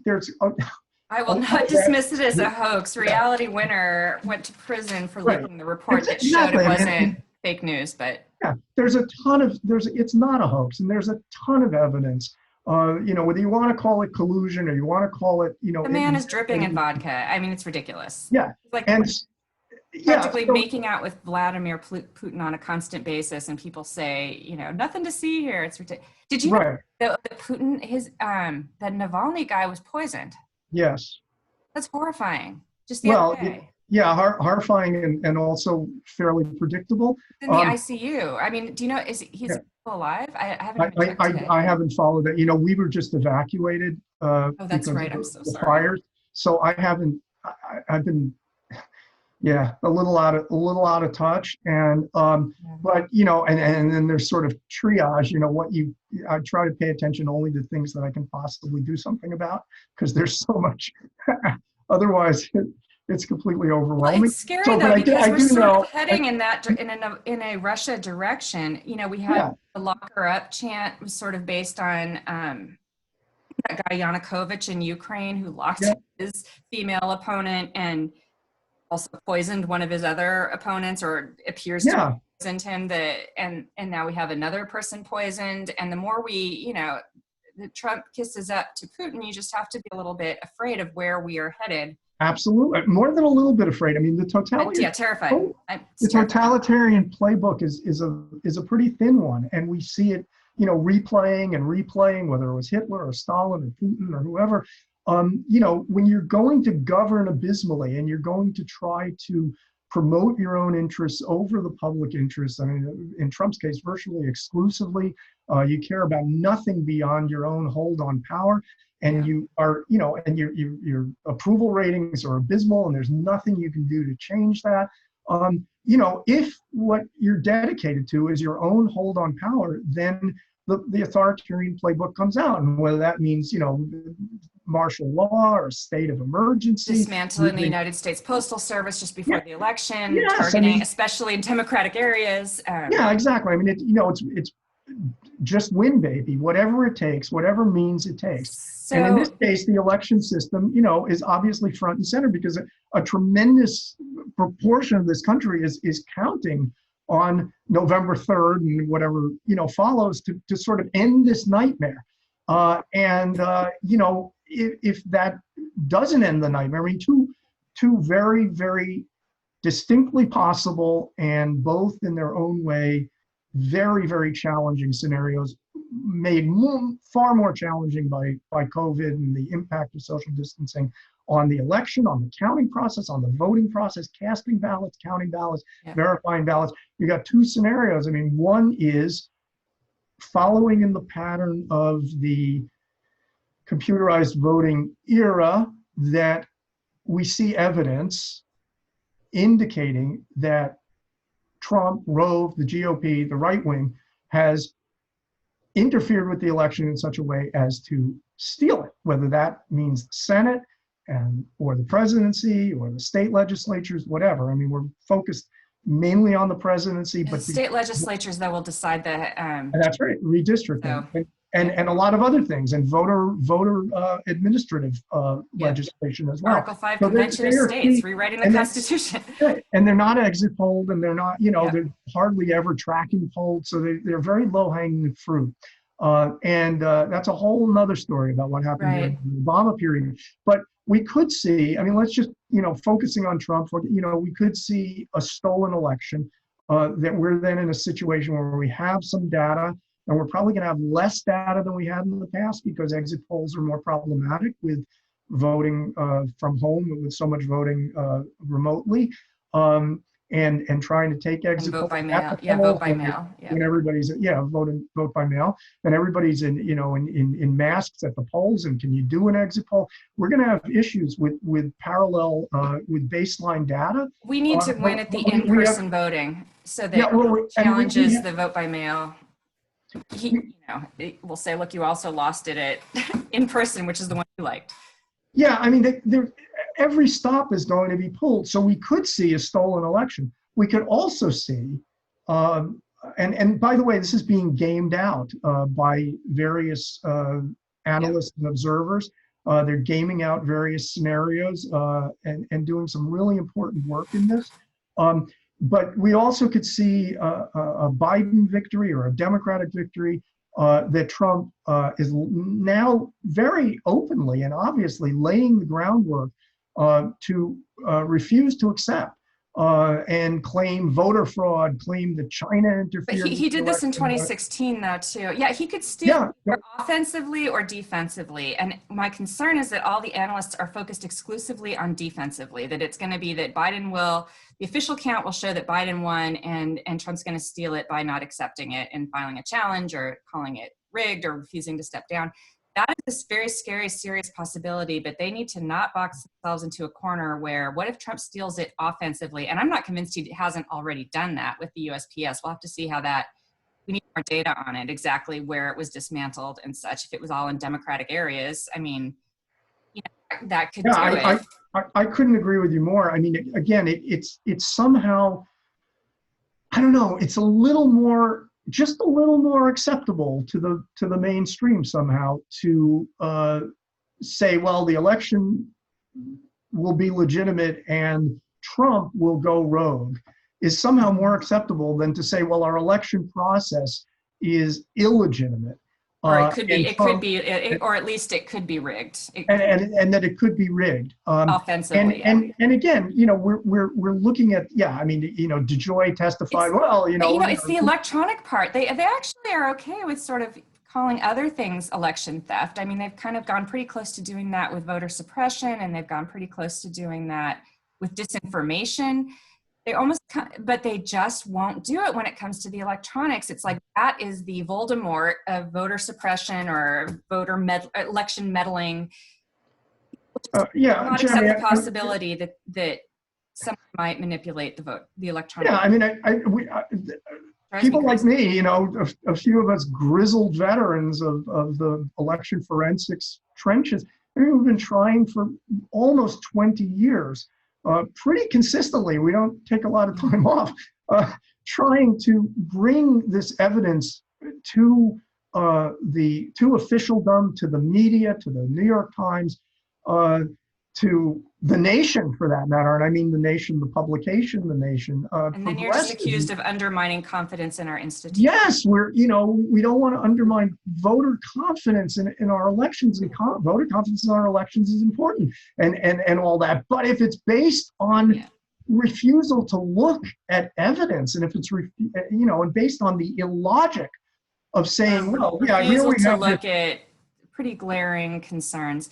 A: I will not dismiss it as a hoax. Reality Winner went to prison for leaking the report that showed it wasn't fake news, but
B: yeah, it's not a hoax, and there's a ton of evidence. Whether you want to call it collusion or you want to call it,
A: the man is dripping in vodka. I mean, it's ridiculous.
B: Yeah,
A: it's like practically making out with Vladimir Putin on a constant basis, and people say, nothing to see here. It's ridiculous. Did you know that Putin, that Navalny guy was poisoned?
B: Yes.
A: That's horrifying. Just the other day.
B: Yeah, horrifying and also fairly predictable.
A: In the ICU. I mean, do you know, he's still alive? I haven't even checked today.
B: I haven't followed that. We were just evacuated.
A: Oh, that's right. I'm so sorry.
B: Fires. So I've been, Yeah, a little out of touch, and
A: Yeah.
B: but and then there's sort of triage. I try to pay attention only to things that I can possibly do something about, because there's so much. Otherwise, it's completely
A: Well, it's
B: overwhelming.
A: scary
B: So, but
A: though,
B: I
A: because we're
B: do
A: sort of
B: know.
A: heading in that in a Russia direction. We had
B: Yeah,
A: the lock her up chant was sort of based on that guy Yanukovych in Ukraine who locked
B: yeah,
A: his female opponent and also poisoned one of his other opponents, or appears to have
B: yeah.
A: poisoned him. And now we have another person poisoned. And the more the Trump kisses up to Putin, you just have to be a little bit afraid of where we are headed.
B: Absolutely, more than a little bit afraid. I mean,
A: Yeah, terrified. It's
B: the
A: terrifying.
B: totalitarian playbook is a pretty thin one, and we see it, replaying and replaying, whether it was Hitler or Stalin or Putin or whoever. When you're going to govern abysmally and you're going to try to promote your own interests over the public interests, I mean, in Trump's case, virtually exclusively, you care about nothing beyond your own hold on power, and
A: Yeah.
B: you are, and your approval ratings are abysmal, and there's nothing you can do to change that. If what you're dedicated to is your own hold on power, then the authoritarian playbook comes out, and whether that means, martial law or a state of emergency.
A: Dismantling the United States Postal Service just before
B: Yeah,
A: the election,
B: yes, I
A: targeting,
B: mean,
A: especially in Democratic areas.
B: yeah, exactly. I mean, it's just win, baby, whatever it takes, whatever means it takes. And in this
A: So
B: case, the election system, is obviously front and center, because a tremendous proportion of this country is counting on November 3rd and whatever, follows to sort of end this nightmare. If that doesn't end the nightmare, I mean, two very, very distinctly possible, and both in their own way very, very challenging scenarios, made far more challenging by COVID and the impact of social distancing on the election, on the counting process, on the voting process, casting ballots, counting ballots,
A: yeah.
B: verifying ballots. You got two scenarios. I mean, one is following in the pattern of the computerized voting era, that we see evidence indicating that Trump, Rove, the GOP, the right wing, has interfered with the election in such a way as to steal it, whether that means the Senate or the presidency or the state legislatures, whatever. I mean, we're focused mainly on the presidency,
A: The
B: but
A: state legislatures that will decide that.
B: and that's right, redistricting,
A: So
B: and a lot of other things, and voter administrative
A: yeah.
B: legislation as well.
A: Article 5
B: So
A: Convention of
B: they are
A: States,
B: key,
A: rewriting the
B: and
A: Constitution.
B: and they're not exit polled, and they're not,
A: Yeah.
B: they're hardly ever tracking polled, so they're very low hanging fruit. That's a whole nother story about what happened during
A: Right.
B: the Obama period. But we could see, I mean, let's just, focusing on Trump, we could see a stolen election, that we're then in a situation where we have some data, and we're probably going to have less data than we had in the past, because exit polls are more problematic with voting from home, with so much voting remotely. And trying to take
A: And
B: exit
A: vote
B: polls
A: by
B: at
A: mail.
B: the
A: Yeah, vote
B: polls
A: by mail. Yeah.
B: when everybody's vote by mail, and everybody's in masks at the polls. And can you do an exit poll? We're going to have issues with parallel with baseline data.
A: We need to win at the
B: We have,
A: in-person voting so
B: yeah,
A: that
B: well, and
A: challenges the vote by mail. We'll say, look, you also lost it at in person, which is the one you liked.
B: yeah, I mean, every stop is going to be pulled. So we could see a stolen election. We could also see, and by the way, this is being gamed out by various analysts and observers. They're gaming out various scenarios and doing some really important work in this. But we also could see a Biden victory or a Democratic victory that Trump is now very openly and obviously laying the groundwork to refuse to accept and claim voter fraud, claim that China interfered.
A: But he did this in 2016, though, too. Yeah, he could steal offensively or defensively. And my concern is that all the analysts are focused exclusively on defensively, that it's going to be that the official count will show that Biden won, and Trump's going to steal it by not accepting it and filing a challenge or calling it rigged or refusing to step down. that is this very scary, serious possibility, but they need to not box themselves into a corner where what if Trump steals it offensively? And I'm not convinced he hasn't already done that with the USPS. We'll have to see how that, we need more data on it, exactly where it was dismantled and such. If it was all in Democratic areas, I mean, you know, that could do it.
B: I couldn't agree with you more. I mean, again, it's somehow, I don't know, it's a little more, just a little more acceptable to the mainstream somehow to say, well, the election will be legitimate and Trump will go rogue, is somehow more acceptable than to say, well, our election process is illegitimate.
A: Or it could be, or at least it could be rigged.
B: And that it could be rigged.
A: Offensively.
B: And again, you know, we're looking at, yeah, I mean, you know, DeJoy testified,
A: it's the electronic part. They actually are okay with sort of calling other things election theft. I mean, they've kind of gone pretty close to doing that with voter suppression, and they've gone pretty close to doing that with disinformation. They almost, but they just won't do it when it comes to the electronics. It's like that is the Voldemort of voter suppression or election meddling. Not accept the possibility that someone might manipulate the electronic.
B: Yeah, I mean, people like me, you know, a few of us grizzled veterans of the election forensics trenches, I mean, we've been trying for almost 20 years. Pretty consistently, we don't take a lot of time off, trying to bring this evidence to officialdom, to the media, to the New York Times, to the nation for that matter. And I mean the nation, the publication, the nation.
A: And then you're just accused of undermining confidence in our institutions.
B: Yes, we don't want to undermine voter confidence in our elections, and voter confidence in our elections is important and all that. But if it's based on refusal to look at evidence, and if it's, and based on the illogic of saying, well, yeah, here we have to
A: look at pretty glaring concerns.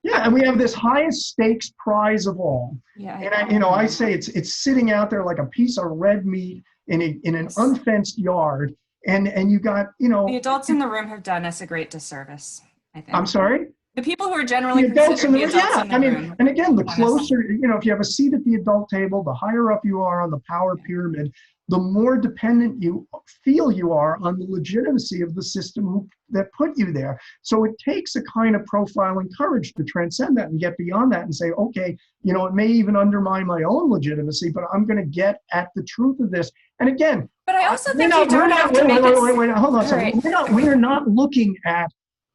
B: Yeah, and we have this highest stakes prize of all.
A: Yeah,
B: and I say it's sitting out there like a piece of red meat in an unfenced yard, and you got,
A: the adults in the room have done us a great disservice, I think.
B: I'm sorry?
A: The people who are generally considered the adults in the room.
B: And again, the closer, if you have a seat at the adult table, the higher up you are on the power pyramid, the more dependent you feel you are on the legitimacy of the system that put you there. So it takes a kind of profiling courage to transcend that and get beyond that and say, okay, it may even undermine my own legitimacy, but I'm going to get at the truth of this. And again,
A: but I also think you don't have to make it.
B: Wait, hold on a second. We're not looking at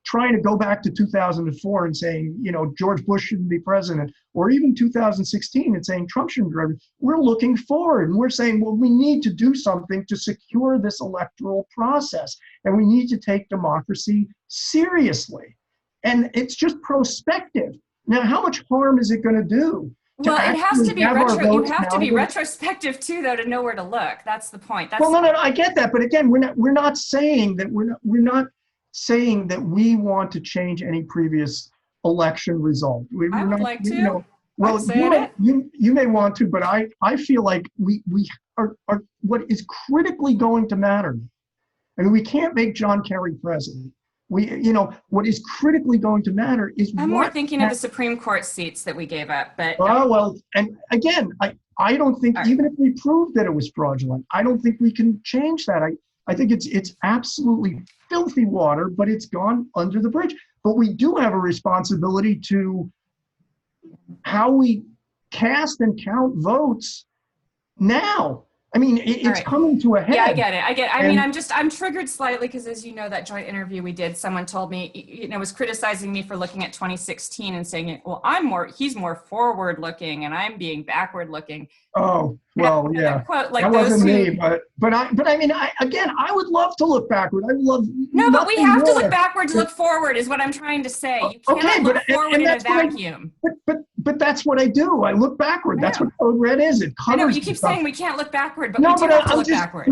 B: trying to go back to 2004 and saying, George Bush shouldn't be president, or even 2016 and saying Trump shouldn't be president. We're looking forward and we're saying, well, we need to do something to secure this electoral process, and we need to take democracy seriously. And it's just prospective. Now, how much harm is it going to do?
A: Well, it has to be you have to be retrospective too, though, to know where to look. That's the point.
B: No, I get that, but again, we're not saying that we're not saying that we want to change any previous election result.
A: I would like to.
B: Well, you may want to, but I feel like we are what is critically going to matter. I mean, we can't make John Kerry president. What is critically going to matter is
A: I'm more thinking of the Supreme Court seats that we gave up. But
B: and again, I don't think even if we prove that it was fraudulent, I don't think we can change that. I think it's absolutely filthy water, but it's gone under the bridge. But we do have a responsibility to how we cast and count votes now. I mean, it's coming to a head.
A: Yeah, I get it. I mean, I'm triggered slightly because, as you know, that joint interview we did, someone told me, was criticizing me for looking at 2016 and saying, well, he's more forward looking and I'm being backward looking.
B: Oh, well, yeah.
A: Quote, like
B: that wasn't me, but I mean, I would love to look backward. I would love.
A: No, but we have to look backward to look forward is what I'm trying to say. You cannot look forward in a vacuum.
B: But that's what I do. I look backward. That's what Code Red is. It covers.
A: I know, you keep saying we can't look backward, but we do have to look backward.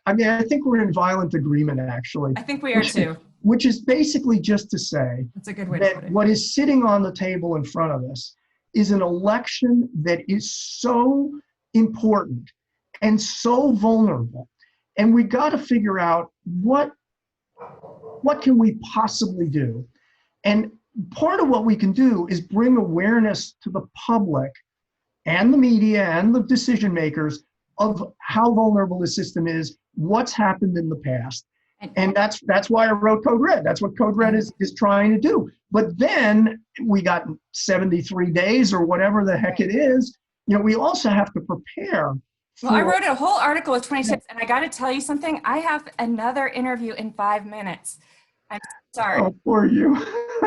B: I think we're in violent agreement, actually.
A: I think we are too.
B: Which is basically just to say
A: that's a good way to put it.
B: What is sitting on the table in front of us is an election that is so important and so vulnerable. And we got to figure out what what can we possibly do? And part of what we can do is bring awareness to the public and the media and the decision makers of how vulnerable the system is, what's happened in the past. And that's why I wrote Code Red. That's what Code Red is trying to do. But then we got 73 days or whatever the heck it is. You know, we also have to prepare.
A: Well, I wrote a whole article with 20 tips, and I got to tell you something. I have another interview in 5 minutes. I'm sorry.
B: Oh, for you.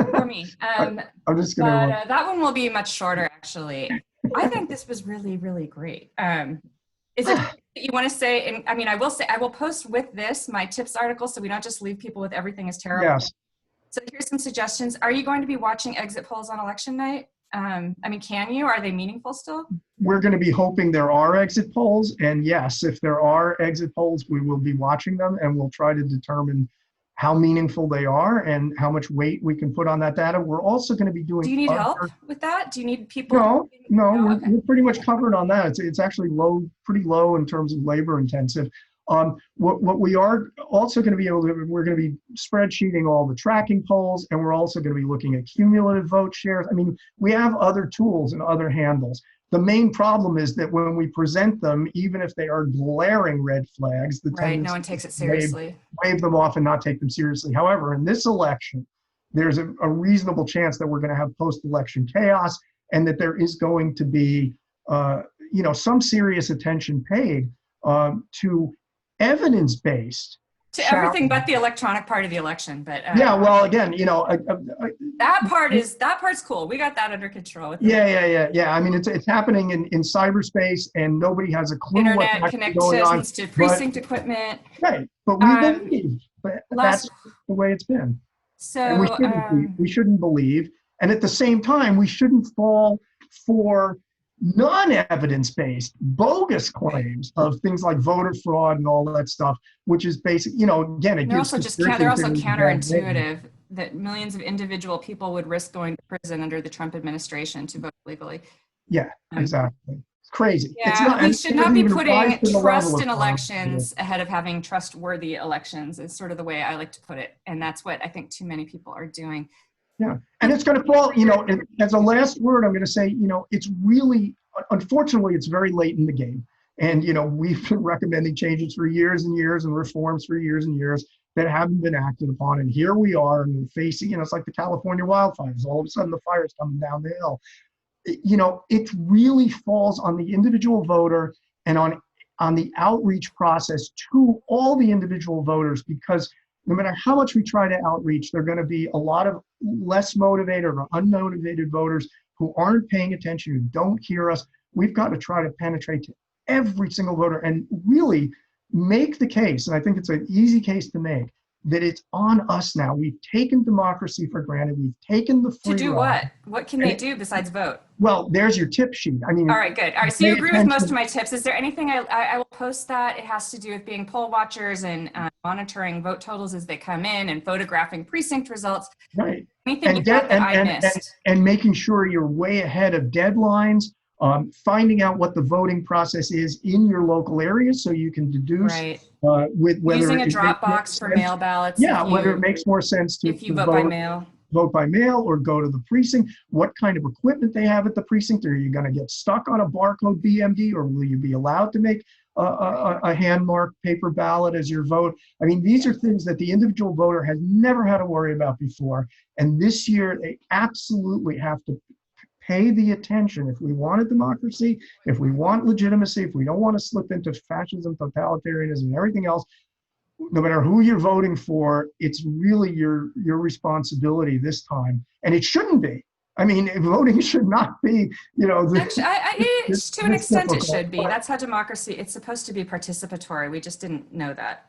A: For me.
B: I'm just going to.
A: That one will be much shorter, actually. I think this was really, really great. Is it you want to say? And I mean, I will say I will post with this my tips article, so we don't just leave people with everything is terrible.
B: Yes.
A: So here's some suggestions. Are you going to be watching exit polls on election night? I mean, can you? Are they meaningful still?
B: We're going to be hoping there are exit polls, and yes, if there are exit polls, we will be watching them, and we'll try to determine how meaningful they are and how much weight we can put on that data. We're also going to be doing.
A: Do you need help with that? Do you need people?
B: No,
A: okay.
B: we're pretty much covered on that. It's actually pretty low in terms of labor intensive. What we are also going to be able to, we're going to be spreadsheeting all the tracking polls, and we're also going to be looking at cumulative vote shares. I mean, we have other tools and other handles. The main problem is that when we present them, even if they are glaring red flags,
A: no one takes it seriously.
B: Wave them off and not take them seriously. However, in this election, there's a reasonable chance that we're going to have post-election chaos, and that there is going to be, some serious attention paid to evidence-based.
A: To everything but the electronic part of the election, but
B: yeah. Well, again,
A: that part's cool. We got that under control.
B: Yeah. I mean, it's happening in cyberspace, and nobody has a clue.
A: Internet connections to precinct equipment.
B: Right, but we believe. But that's the way it's been.
A: So
B: and we shouldn't believe, and at the same time, we shouldn't fall for non-evidence-based bogus claims of things like voter fraud and all that stuff, which is basic, again,
A: they're also counterintuitive that millions of individual people would risk going to prison under the Trump administration to vote legally.
B: Yeah, exactly. It's crazy.
A: Yeah, we should not be putting trust in elections ahead of having trustworthy elections, is sort of the way I like to put it. And that's what I think too many people are doing.
B: Yeah, and it's going to fall, and as a last word, I'm going to say, it's really, unfortunately, it's very late in the game. And, we've been recommending changes for years and years and reforms for years and years that haven't been acted upon. And here we are, and we're facing, it's like the California wildfires. All of a sudden, the fire's coming down the hill. It really falls on the individual voter and on the outreach process to all the individual voters, because no matter how much we try to outreach, there are going to be a lot of less motivated or unmotivated voters who aren't paying attention, who don't hear us. We've got to try to penetrate to every single voter and really make the case, and I think it's an easy case to make, that it's on us now. We've taken democracy for granted. We've taken the free
A: To do
B: ride.
A: what? What can they do besides vote?
B: Well, there's your tip sheet. I mean,
A: all right, good. All right, so you agree with most of my tips. Is there anything I will post that it has to do with being poll watchers and monitoring vote totals as they come in and photographing precinct results?
B: Right.
A: Anything I missed?
B: And making sure you're way ahead of deadlines. Finding out what the voting process is in your local area, so you can deduce with whether
A: using a Dropbox for mail ballots.
B: Yeah, whether it makes more sense to
A: vote by mail.
B: Vote by mail or go to the precinct. What kind of equipment they have at the precinct? Are you going to get stuck on a barcode BMD, or will you be allowed to make a hand-marked paper ballot as your vote? I mean, these are things that the individual voter has never had to worry about before, and this year they absolutely have to pay the attention. If we want a democracy, if we want legitimacy, if we don't want to slip into fascism, totalitarianism, and everything else, no matter who you're voting for, it's really your responsibility this time. And it shouldn't be. I mean, voting should not be,
A: Actually, to an extent it should be. That's how democracy, it's supposed to be participatory. We just didn't know that.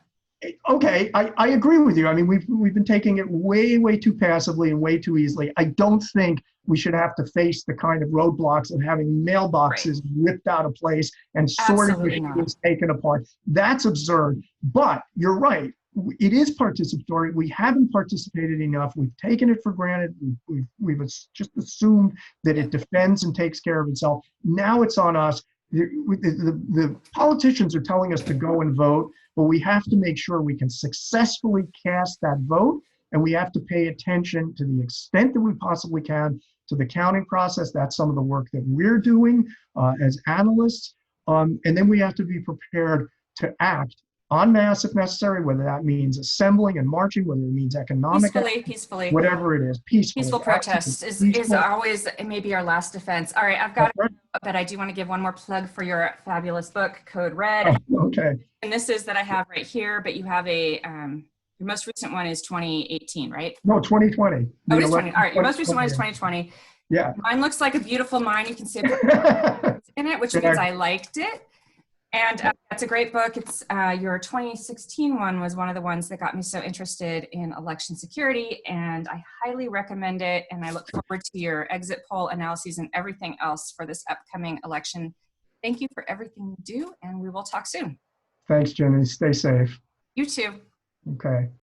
B: Okay, I agree with you. I mean, we've been taking it way too passively and way too easily. I don't think we should have to face the kind of roadblocks of having mailboxes ripped out of place and sorting machines taken apart. That's absurd. But you're right. It is participatory. We haven't participated enough. We've taken it for granted. We've just assumed that it defends and takes care of itself. Now it's on us. the politicians are telling us to go and vote, but we have to make sure we can successfully cast that vote, and we have to pay attention to the extent that we possibly can to the counting process. That's some of the work that we're doing as analysts. And then we have to be prepared to act en masse if necessary, whether that means assembling and marching, whether it means economic,
A: peacefully.
B: whatever it is, peacefully.
A: Peaceful protest is always maybe our last defense. All right, I've got it, but I do want to give one more plug for your fabulous book, Code Red.
B: Oh, okay.
A: And this is that I have right here, but you have a, your most recent one is 2018, right?
B: No, 2020.
A: Oh, it is 20. All right, your most recent one is 2020.
B: Yeah.
A: Mine looks like a beautiful mine. You can see it in it, which means I liked it. And it's a great book. It's your 2016 one was one of the ones that got me so interested in election security, and I highly recommend it. And I look forward to your exit poll analyses and everything else for this upcoming election. Thank you for everything you do, and we will talk soon.
B: Thanks, Jenny. Stay safe.
A: You too.
B: Okay.